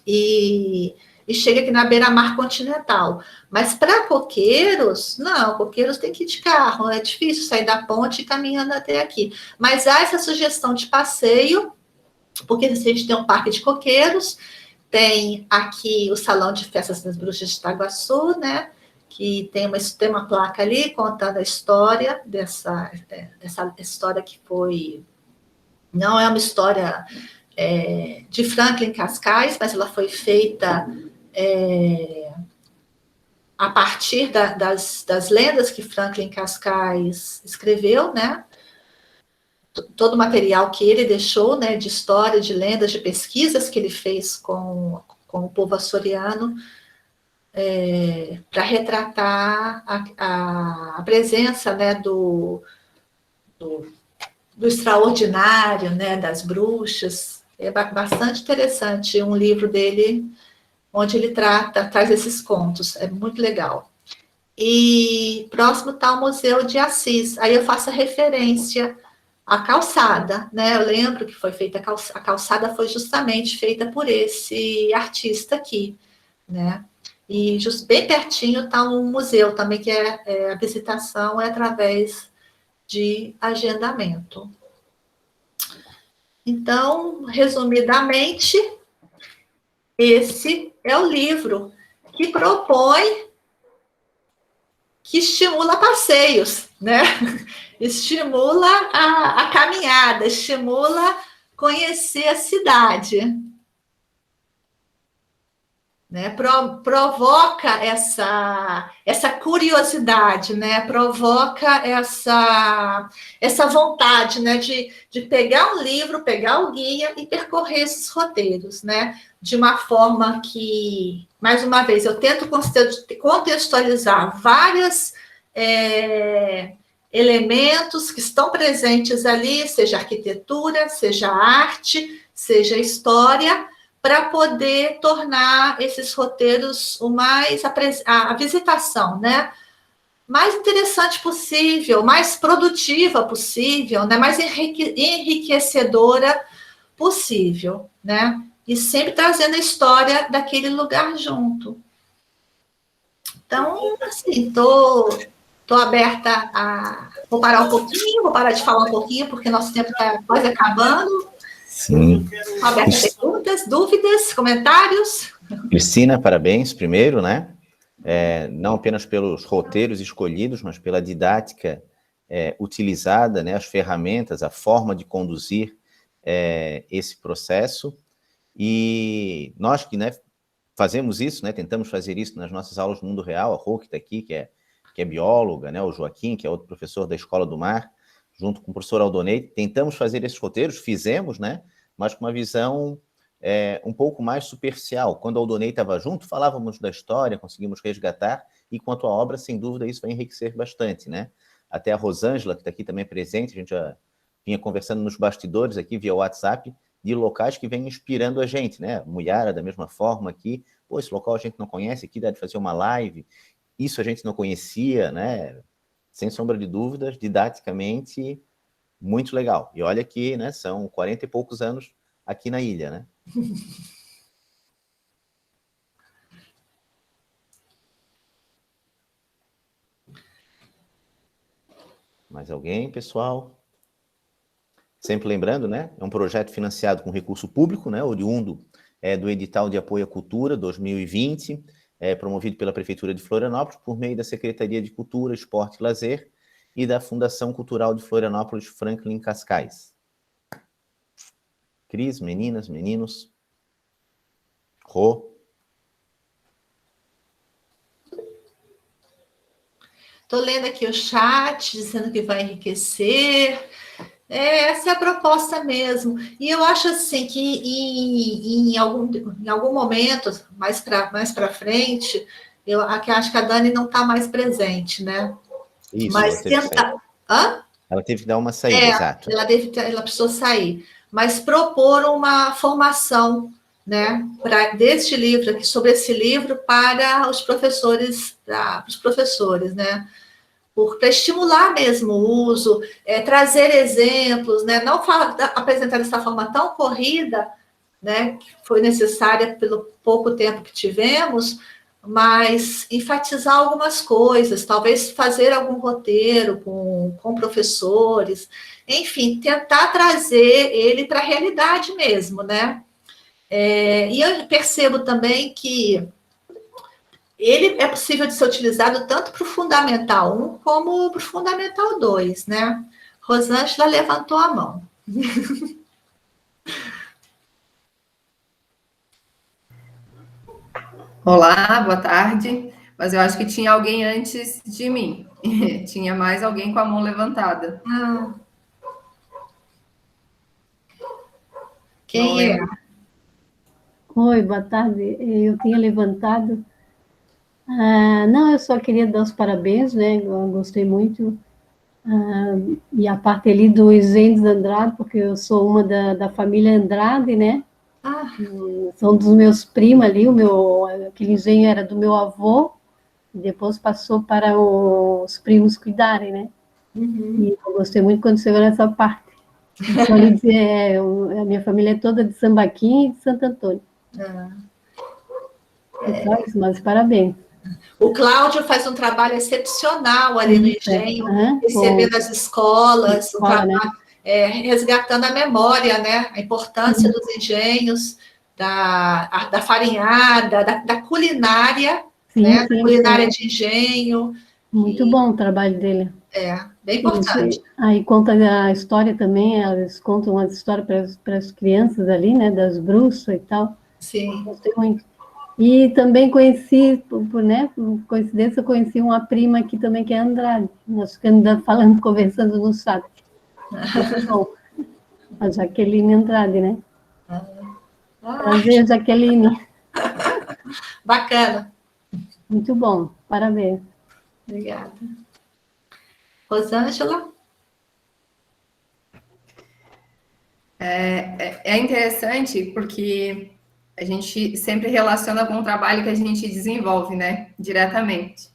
e chega aqui na beira-mar continental. Mas para Coqueiros, não, Coqueiros tem que ir de carro, é difícil sair da ponte e caminhando até aqui. Mas há essa sugestão de passeio, porque a gente tem um parque de Coqueiros, tem aqui o Salão de Festas das Bruxas de Itaguaçu, né? Que tem uma placa ali contando a história dessa história que foi... Não é uma história... de Franklin Cascais, mas ela foi feita a partir das lendas que Franklin Cascais escreveu, né? Todo o material que ele deixou, né, de história, de lendas, de pesquisas que ele fez com o povo açoriano, para retratar a presença, né, do extraordinário, né, das bruxas. É bastante interessante um livro dele, onde ele traz esses contos, é muito legal. E próximo está o Museu de Assis, aí eu faço a referência à calçada, né, eu lembro que foi feita, a calçada foi justamente feita por esse artista aqui, né, e bem pertinho está um museu também, que a visitação é através de agendamento. Então, resumidamente, esse é o livro que propõe, que estimula passeios, né? Estimula a caminhada, estimula conhecer a cidade. Né? Provoca essa curiosidade, né? Provoca essa vontade, né? de pegar um livro, pegar o guia e percorrer esses roteiros, né? De uma forma que, mais uma vez, eu tento contextualizar vários elementos que estão presentes ali, seja arquitetura, seja arte, seja história, para poder tornar esses roteiros a visitação, né, mais interessante possível, mais produtiva possível, né, mais enriquecedora possível, né, e sempre trazendo a história daquele lugar junto. Então, assim, estou Estou aberta a... Vou parar um pouquinho, vou parar de falar um pouquinho, porque nosso tempo está quase acabando. Sim. Estou aberta a perguntas, dúvidas, comentários. Cristina, parabéns primeiro, né? Não apenas pelos roteiros escolhidos, mas pela didática utilizada, né? As ferramentas, a forma de conduzir esse processo. E nós que, né, fazemos isso, né? Tentamos fazer isso nas nossas aulas no mundo real. A Rô, que está aqui, que é bióloga, né? O Joaquim, que é outro professor da Escola do Mar, junto com o professor Aldonei, tentamos fazer esses roteiros, fizemos, né? Mas com uma visão um pouco mais superficial. Quando o Aldonei estava junto, falávamos da história, conseguimos resgatar, e quanto à obra, sem dúvida, isso vai enriquecer bastante, né? Até a Rosângela, que está aqui também presente, a gente já vinha conversando nos bastidores aqui via WhatsApp, de locais que vêm inspirando a gente, né? Muiara, da mesma forma aqui, pô, esse local a gente não conhece, aqui dá de fazer uma live, isso a gente não conhecia, né? Sem sombra de dúvidas, didaticamente, muito legal. E olha que, né, são 40 e poucos anos aqui na ilha, né? Mais alguém, pessoal? Sempre lembrando, né? É um projeto financiado com recurso público, né? Oriundo do edital de apoio à cultura 2020, promovido pela Prefeitura de Florianópolis, por meio da Secretaria de Cultura, Esporte e Lazer e da Fundação Cultural de Florianópolis, Franklin Cascais. Cris, meninas, meninos. Rô. Estou lendo aqui o chat, dizendo que vai enriquecer. Essa é a proposta mesmo. E eu acho assim que em algum momento, mais para frente, eu acho que a Dani não está mais presente, né? Isso, mas tentar. Hã? Ela teve que dar uma saída, exato. Ela precisou sair. Mas propor uma formação, né, deste livro aqui, sobre esse livro, para os professores, né? Para estimular mesmo o uso, trazer exemplos, né? Não apresentar dessa forma tão corrida, né? Que foi necessária pelo pouco tempo que tivemos, mas enfatizar algumas coisas, talvez fazer algum roteiro com professores, enfim, tentar trazer ele para a realidade mesmo, né? E eu percebo também que ele é possível de ser utilizado tanto para o Fundamental 1 como para o Fundamental 2, né? Rosângela levantou a mão. Olá, boa tarde. Mas eu acho que tinha alguém antes de mim. Tinha mais alguém com a mão levantada. Quem é? Oi, boa tarde. Eu tinha levantado. Não, eu só queria dar os parabéns, né? Eu gostei muito. E a parte ali do Ezendes Andrade, porque eu sou uma da família Andrade, né? São dos meus primos ali, aquele engenho era do meu avô, e depois passou para os primos cuidarem, né? E eu gostei muito quando chegou nessa parte. Então, ele dizia, a minha família é toda de Sambaquim e de Santo Antônio. Mas parabéns. O Cláudio faz um trabalho excepcional ali no engenho, recebendo as escolas, resgatando a memória, né? A importância dos engenhos, da farinhada, da culinária, né? Da culinária de engenho. Muito bom o trabalho dele. Bem importante. Aí conta a história também, eles contam uma história para as crianças ali, né? Das bruxas e tal. Sim. Gostei muito. E também conheci, por coincidência, eu conheci uma prima aqui também, que é Andrade. Nós ficamos falando, conversando no chat. Bom, a Jaqueline Andrade, né? Prazer, Jaqueline. Bacana. Muito bom, parabéns. Obrigada. Rosângela? É interessante porque a gente sempre relaciona com o trabalho que a gente desenvolve, né, diretamente.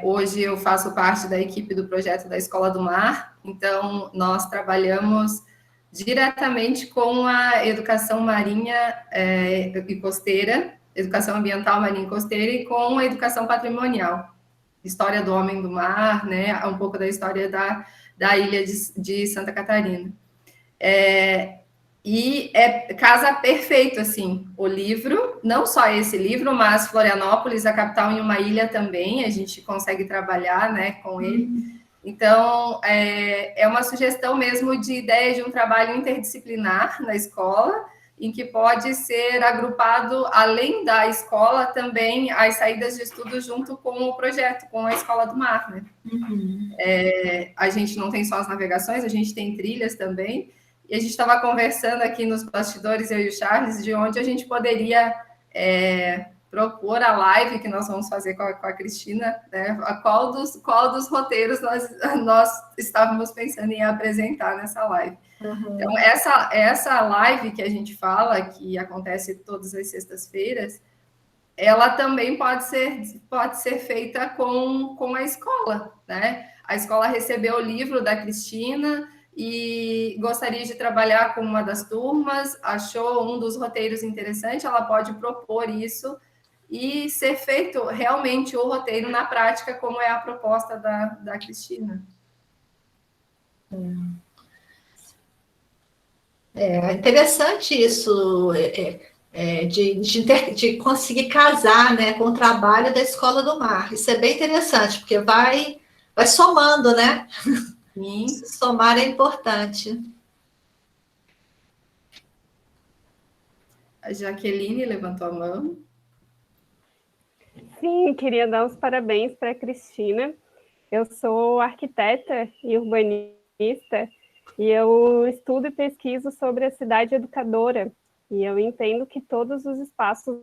Hoje eu faço parte da equipe do projeto da Escola do Mar, então nós trabalhamos diretamente com a educação marinha e costeira, educação ambiental marinha e costeira, e com a educação patrimonial. história do homem do mar, né? Um pouco da história da ilha de Santa Catarina. E casa perfeito, assim, o livro, não só esse livro, mas Florianópolis, a capital em uma ilha também, a gente consegue trabalhar, né, com ele. Então, é uma sugestão mesmo de ideia de um trabalho interdisciplinar na escola, em que pode ser agrupado, além da escola, também as saídas de estudo junto com o projeto, com a Escola do Mar, né? A gente não tem só as navegações, a gente tem trilhas também, e a gente estava conversando aqui nos bastidores, eu e o Charles, de onde a gente poderia propor a live que nós vamos fazer com a Cristina, né? Qual dos roteiros nós estávamos pensando em apresentar nessa live. Então, essa live que a gente fala, que acontece todas as sextas-feiras, ela também pode ser feita com a escola, né? A escola recebeu o livro da Cristina e gostaria de trabalhar com uma das turmas, achou um dos roteiros interessante, ela pode propor isso e ser feito realmente o roteiro na prática, como é a proposta da Cristina. É interessante isso, de conseguir casar, né, com o trabalho da Escola do Mar. Isso é bem interessante, porque vai somando, né? Sim. Somar é importante. A Jaqueline levantou a mão. Sim, queria dar os parabéns para a Cristina. Eu sou arquiteta e urbanista e eu estudo e pesquiso sobre a cidade educadora. E eu entendo que todos os espaços...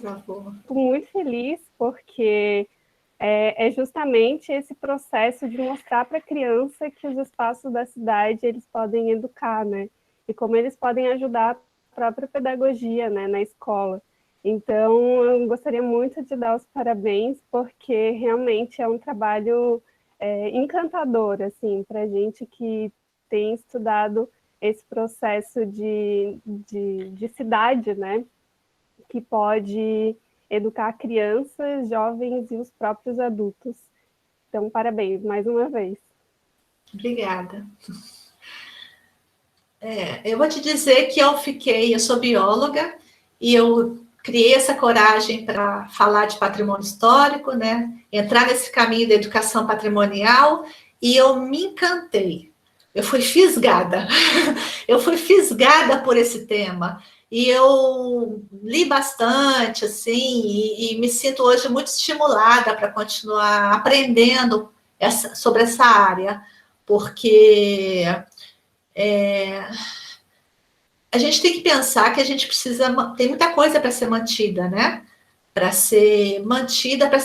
Travou. Estou muito feliz porque é justamente esse processo de mostrar para a criança que os espaços da cidade eles podem educar, né? E como eles podem ajudar a própria pedagogia, né, na escola. Então, eu gostaria muito de dar os parabéns, porque realmente é um trabalho encantador, assim, para a gente que tem estudado esse processo de cidade, né, que pode educar crianças, jovens e os próprios adultos. Então, parabéns mais uma vez. Obrigada. Eu vou te dizer que eu sou bióloga e eu criei essa coragem para falar de patrimônio histórico, né? Entrar nesse caminho da educação patrimonial e eu me encantei. Eu fui fisgada. Eu fui fisgada por esse tema. E eu li bastante, assim, e me sinto hoje muito estimulada para continuar aprendendo sobre essa área, porque a gente tem que pensar que a gente tem muita coisa para ser mantida, né? Para ser mantida, para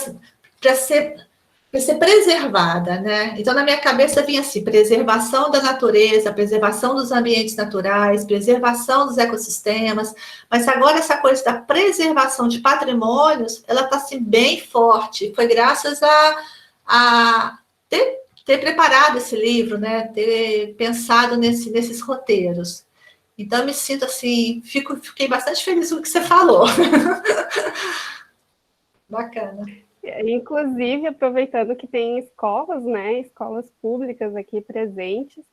ser preservada, né? Então, na minha cabeça vinha assim, preservação da natureza, preservação dos ambientes naturais, preservação dos ecossistemas, mas agora essa coisa da preservação de patrimônios, ela está assim, bem forte. Foi graças a ter preparado esse livro, né? Ter pensado nesses roteiros. Então, eu me sinto assim, fiquei bastante feliz com o que você falou. Bacana. Inclusive, aproveitando que tem escolas, né, escolas públicas aqui presentes,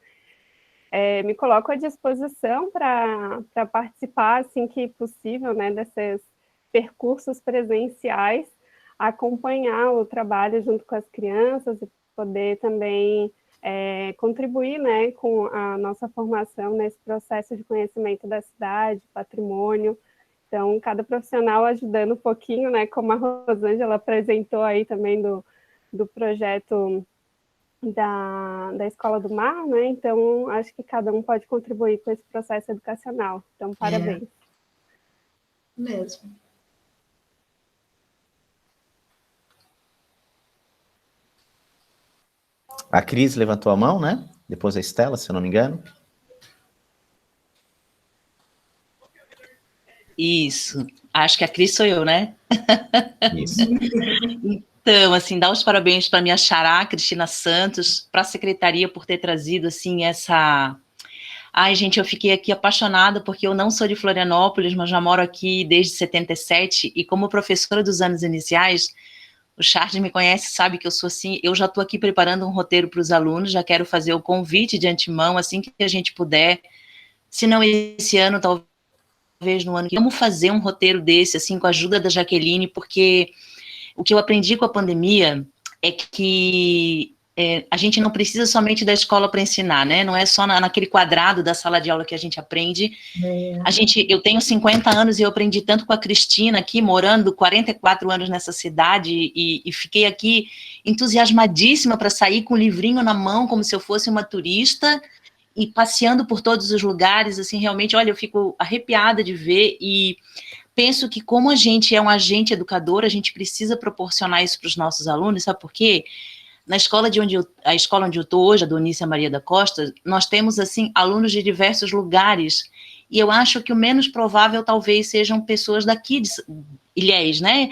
me coloco à disposição para participar, assim que possível, né, desses percursos presenciais, acompanhar o trabalho junto com as crianças e poder também contribuir, né, com a nossa formação nesse processo de conhecimento da cidade, patrimônio. Então, cada profissional ajudando um pouquinho, né, como a Rosângela apresentou aí também do projeto da Escola do Mar, né? Então, acho que cada um pode contribuir com esse processo educacional. Então, parabéns. Mesmo. A Cris levantou a mão, né? Depois a Estela, se eu não me engano. Isso. Acho que a Cris sou eu, né? Isso. Então, assim, dar os parabéns para minha xará, Cristina Santos, para a secretaria por ter trazido, assim, Ai, gente, eu fiquei aqui apaixonada, porque eu não sou de Florianópolis, mas já moro aqui desde 77, e como professora dos anos iniciais, o Charles me conhece, sabe que eu sou assim, eu já estou aqui preparando um roteiro para os alunos, já quero fazer o convite de antemão, assim que a gente puder, se não esse ano, talvez no ano que vem, vamos fazer um roteiro desse, assim, com a ajuda da Jaqueline, porque o que eu aprendi com a pandemia é que a gente não precisa somente da escola para ensinar, né? Não é só naquele quadrado da sala de aula que a gente aprende. Eu tenho 50 anos e eu aprendi tanto com a Cristina aqui, morando 44 anos nessa cidade, e fiquei aqui entusiasmadíssima para sair com o livrinho na mão, como se eu fosse uma turista, e passeando por todos os lugares, assim, realmente, olha, eu fico arrepiada de ver, e penso que como a gente é um agente educador, a gente precisa proporcionar isso para os nossos alunos, sabe por quê? Na escola a escola onde eu estou hoje, a Donícia Maria da Costa, nós temos, assim, alunos de diversos lugares, e eu acho que o menos provável talvez sejam pessoas daqui de Ilhéus, né?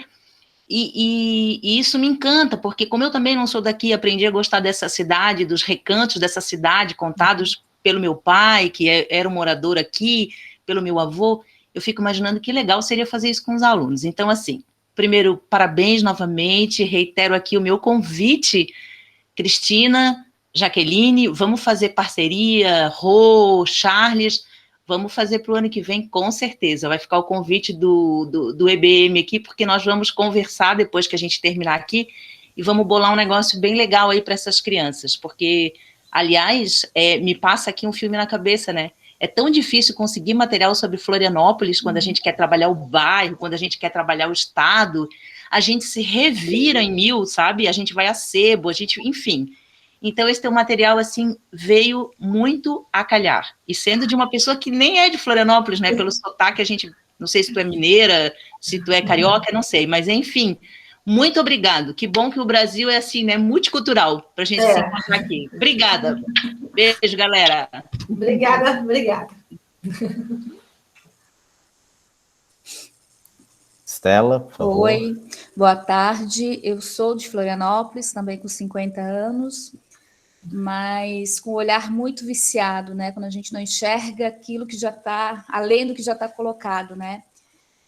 E isso me encanta, porque como eu também não sou daqui, aprendi a gostar dessa cidade, dos recantos dessa cidade, contados pelo meu pai, que era um morador aqui, pelo meu avô, eu fico imaginando que legal seria fazer isso com os alunos. Então, assim, primeiro, parabéns novamente, reitero aqui o meu convite, Cristina, Jaqueline, vamos fazer parceria, Rô, Charles, vamos fazer para o ano que vem, com certeza. Vai ficar o convite do EBM aqui, porque nós vamos conversar depois que a gente terminar aqui, e vamos bolar um negócio bem legal aí para essas crianças, porque, aliás, me passa aqui um filme na cabeça, né? É tão difícil conseguir material sobre Florianópolis quando a gente quer trabalhar o bairro, quando a gente quer trabalhar o estado, a gente se revira em mil, sabe? A gente vai a sebo, enfim. Então, esse teu material, assim, veio muito a calhar. E sendo de uma pessoa que nem é de Florianópolis, né? Pelo sotaque, a gente, não sei se tu é mineira, se tu é carioca, não sei. Mas, enfim, muito obrigado. Que bom que o Brasil é assim, né? Multicultural, para a gente se encontrar aqui. Obrigada. Beijo, galera. Obrigada, obrigada. Stella, por favor. Oi, boa tarde. Eu sou de Florianópolis, também com 50 anos, mas com um olhar muito viciado, né? Quando a gente não enxerga aquilo que já está, além do que já está colocado, né?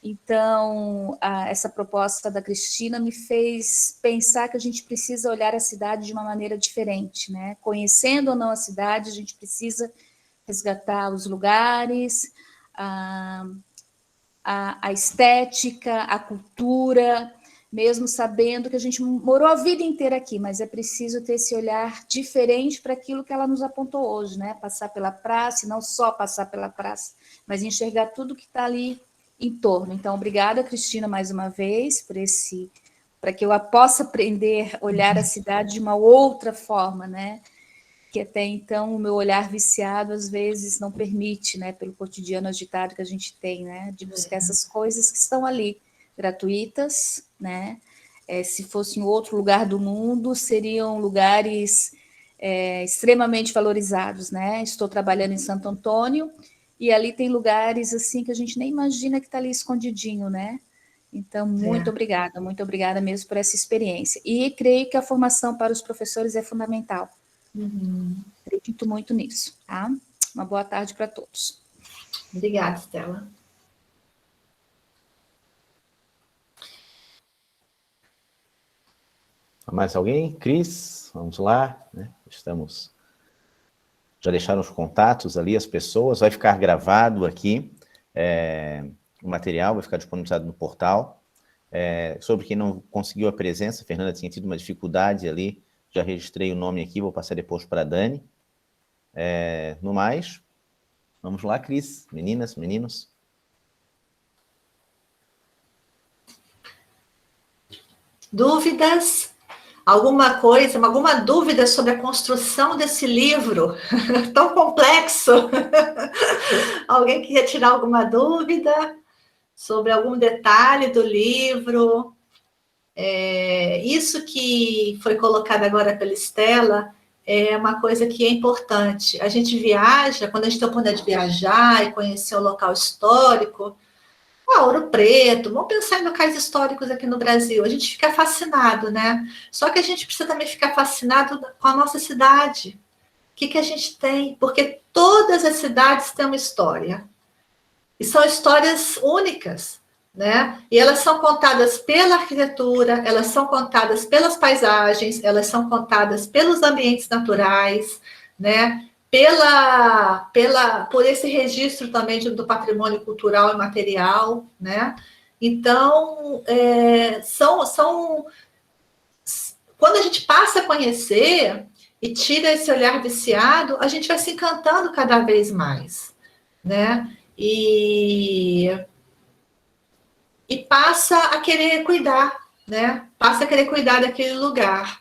Então, essa proposta da Cristina me fez pensar que a gente precisa olhar a cidade de uma maneira diferente, né? Conhecendo ou não a cidade, a gente precisa resgatar os lugares, a estética, a cultura, mesmo sabendo que a gente morou a vida inteira aqui, mas é preciso ter esse olhar diferente para aquilo que ela nos apontou hoje, né? Passar pela praça, e não só passar pela praça, mas enxergar tudo que está ali em torno. Então, obrigada, Cristina, mais uma vez, para que eu possa aprender a olhar a cidade de uma outra forma, né? Que até então o meu olhar viciado às vezes não permite, né? Pelo cotidiano agitado que a gente tem, né? De buscar essas coisas que estão ali, gratuitas, né? Se fosse em outro lugar do mundo, seriam lugares extremamente valorizados, né? Estou trabalhando em Santo Antônio, e ali tem lugares assim que a gente nem imagina que está ali escondidinho, né? Então, muito obrigada mesmo por essa experiência. E creio que a formação para os professores é fundamental. Acredito muito nisso, tá? Uma boa tarde para todos. Obrigada, Stella. Mais alguém? Cris, vamos lá, né? Já deixaram os contatos ali, as pessoas, vai ficar gravado aqui, o material vai ficar disponibilizado no portal. Sobre quem não conseguiu a presença, a Fernanda tinha tido uma dificuldade ali, já registrei o nome aqui, vou passar depois para a Dani. No mais, vamos lá, Cris, meninas, meninos. Dúvidas? Alguma dúvida sobre a construção desse livro tão complexo? Alguém queria tirar alguma dúvida sobre algum detalhe do livro? Isso que foi colocado agora pela Stella é uma coisa que é importante. A gente viaja, quando a gente tem a oportunidade de viajar e conhecer o local histórico, Ouro Preto, vamos pensar em locais históricos aqui no Brasil, a gente fica fascinado, né? Só que a gente precisa também ficar fascinado com a nossa cidade, que a gente tem? Porque todas as cidades têm uma história. E são histórias únicas, né? E elas são contadas pela arquitetura, elas são contadas pelas paisagens, elas são contadas pelos ambientes naturais, né? Por esse registro também do patrimônio cultural e material, né? Então, quando a gente passa a conhecer e tira esse olhar viciado, a gente vai se encantando cada vez mais, né? E passa a querer cuidar, né? Passa a querer cuidar daquele lugar.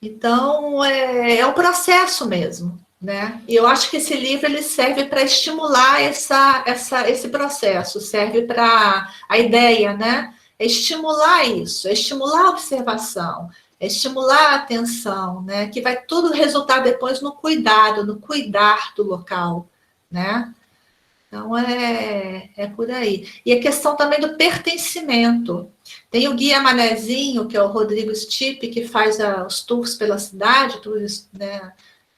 Então, é um processo mesmo, né? E eu acho que esse livro ele serve para estimular esse processo, serve para a ideia, né? É estimular isso, é estimular a observação, é estimular a atenção, né? Que vai tudo resultar depois no cuidado, no cuidar do local, né? Então, é por aí. E a questão também do pertencimento. Tem o guia Manezinho, que é o Rodrigo Stipe, que faz os tours pela cidade, né,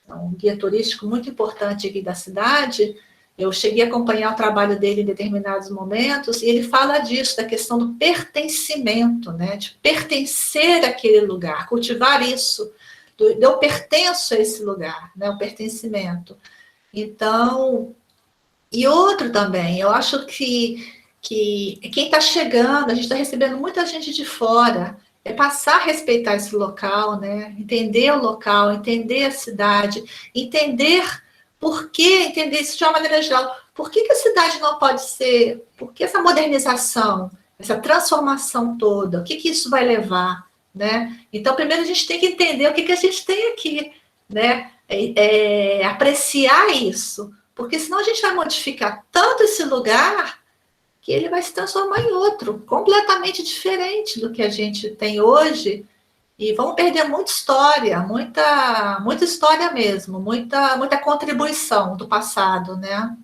um guia turístico muito importante aqui da cidade. Eu cheguei a acompanhar o trabalho dele em determinados momentos, e ele fala disso, da questão do pertencimento, né, de pertencer àquele lugar, cultivar isso, eu pertenço a esse lugar, né, o pertencimento. Então... E outro também, eu acho que quem está chegando, a gente está recebendo muita gente de fora, é passar a respeitar esse local, né? Entender o local, entender a cidade, entender entender isso de uma maneira geral. Por que a cidade não pode ser, por que essa modernização, essa transformação toda, o que isso vai levar, né? Então, primeiro a gente tem que entender o que a gente tem aqui, né? Apreciar isso, porque senão a gente vai modificar tanto esse lugar que ele vai se transformar em outro, completamente diferente do que a gente tem hoje, e vamos perder muita história, muita história mesmo, muita contribuição do passado, né?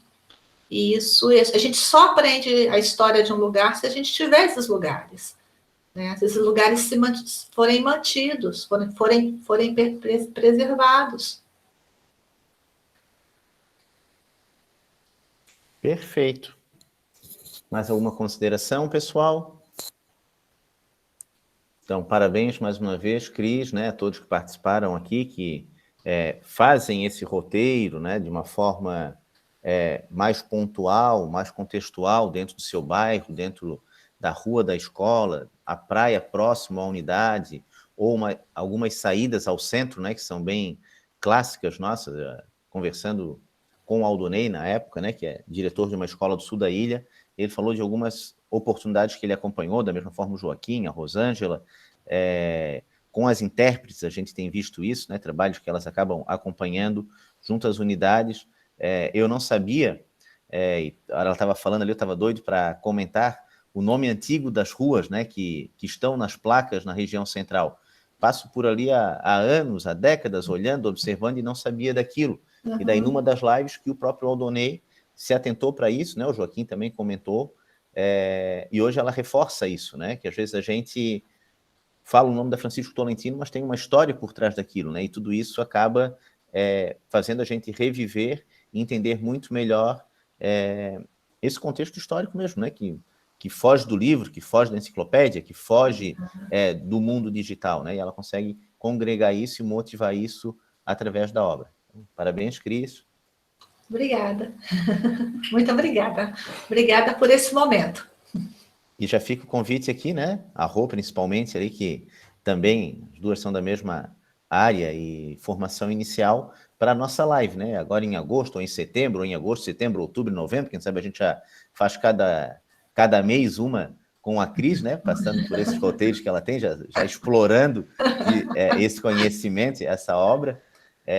E isso, a gente só aprende a história de um lugar se a gente tiver esses lugares, né? Se esses lugares forem mantidos, forem preservados. Perfeito. Mais alguma consideração, pessoal? Então, parabéns mais uma vez, Cris, né, a todos que participaram aqui, que fazem esse roteiro, né, de uma forma mais pontual, mais contextual, dentro do seu bairro, dentro da rua da escola, a praia próxima à unidade, ou algumas saídas ao centro, né, que são bem clássicas nossas, conversando com o Aldonei, na época, né, que é diretor de uma escola do sul da ilha. Ele falou de algumas oportunidades que ele acompanhou, da mesma forma o Joaquim, a Rosângela, com as intérpretes, a gente tem visto isso, né, trabalhos que elas acabam acompanhando junto às unidades. Eu não sabia, ela estava falando ali, eu estava doido para comentar o nome antigo das ruas, né, que estão nas placas na região central. Passo por ali há anos, há décadas, olhando, observando, e não sabia daquilo. Uhum. E daí, numa das lives que o próprio Aldonei se atentou para isso, né? O Joaquim também comentou, e hoje ela reforça isso, né? Que às vezes a gente fala o nome da Francisco Tolentino, mas tem uma história por trás daquilo, né? E tudo isso acaba fazendo a gente reviver e entender muito melhor esse contexto histórico mesmo, né? Que foge do livro, que foge da enciclopédia, que foge do mundo digital, né? E ela consegue congregar isso e motivar isso através da obra. Parabéns, Cris. Obrigada. Muito obrigada. Obrigada por esse momento. E já fica o convite aqui, né? A Rô, principalmente, ali, que também as duas são da mesma área e formação inicial, para a nossa live, né? Agora em agosto, ou em setembro, ou em agosto, setembro, outubro, novembro, quem sabe a gente já faz cada mês uma com a Cris, né? Passando por esses roteiros que ela tem, já explorando esse conhecimento, essa obra.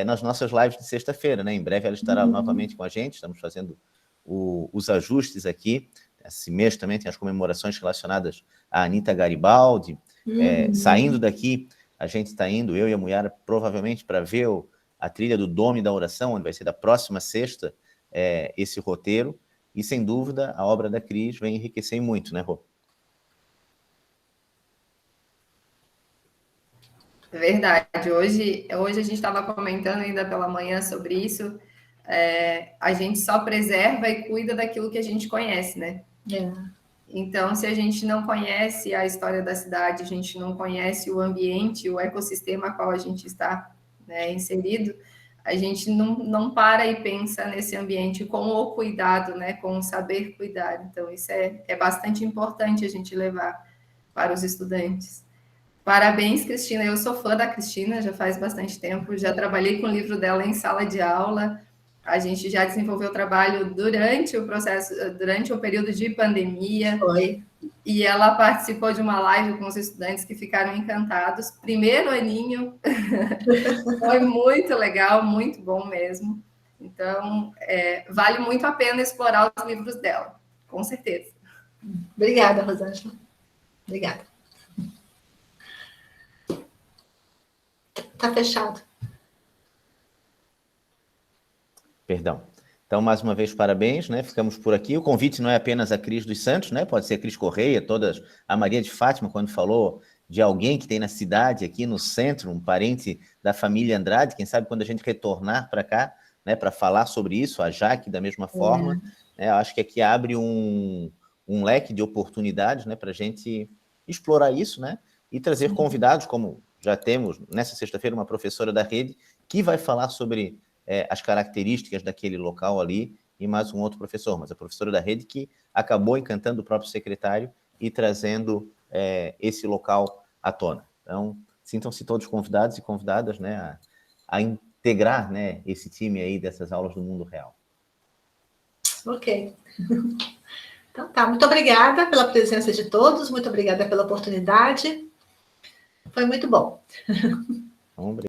Nas nossas lives de sexta-feira, né? Em breve ela estará novamente com a gente, estamos fazendo os ajustes aqui. Esse mês também tem as comemorações relacionadas à Anita Garibaldi. Saindo daqui, a gente está indo, eu e a Muyara, provavelmente para ver a trilha do Dome da Oração, onde vai ser da próxima sexta esse roteiro, e sem dúvida a obra da Cris vem enriquecer muito, né, Rô? É verdade. Hoje a gente estava comentando ainda pela manhã sobre isso. A gente só preserva e cuida daquilo que a gente conhece, né? Então, se a gente não conhece a história da cidade, a gente não conhece o ambiente, o ecossistema a qual a gente está, né, inserido, a gente não para e pensa nesse ambiente com o cuidado, né, com o saber cuidar. Então, isso é bastante importante a gente levar para os estudantes. Parabéns, Cristina. Eu sou fã da Cristina, já faz bastante tempo, já trabalhei com o livro dela em sala de aula. A gente já desenvolveu trabalho durante o período de pandemia. Foi. E ela participou de uma live com os estudantes que ficaram encantados. Primeiro aninho. Foi muito legal, muito bom mesmo. Então, vale muito a pena explorar os livros dela, com certeza. Obrigada, Rosângela. Obrigada. Está fechado. Perdão. Então, mais uma vez, parabéns, né? Ficamos por aqui. O convite não é apenas a Cris dos Santos, né? Pode ser a Cris Correia, a Maria de Fátima, quando falou de alguém que tem na cidade, aqui no centro, um parente da família Andrade, quem sabe quando a gente retornar para cá, né, para falar sobre isso, a Jaque da mesma forma, né? Acho que aqui abre um leque de oportunidades, né, para a gente explorar isso, né? E trazer convidados, como já temos nessa sexta-feira uma professora da rede que vai falar sobre as características daquele local ali, e mais um outro professor, mas a professora da rede que acabou encantando o próprio secretário e trazendo esse local à tona. Então, sintam-se todos convidados e convidadas, né, a integrar, né, esse time aí dessas aulas do mundo real. Ok. Então tá, muito obrigada pela presença de todos, muito obrigada pela oportunidade. Foi muito bom. Obrigado.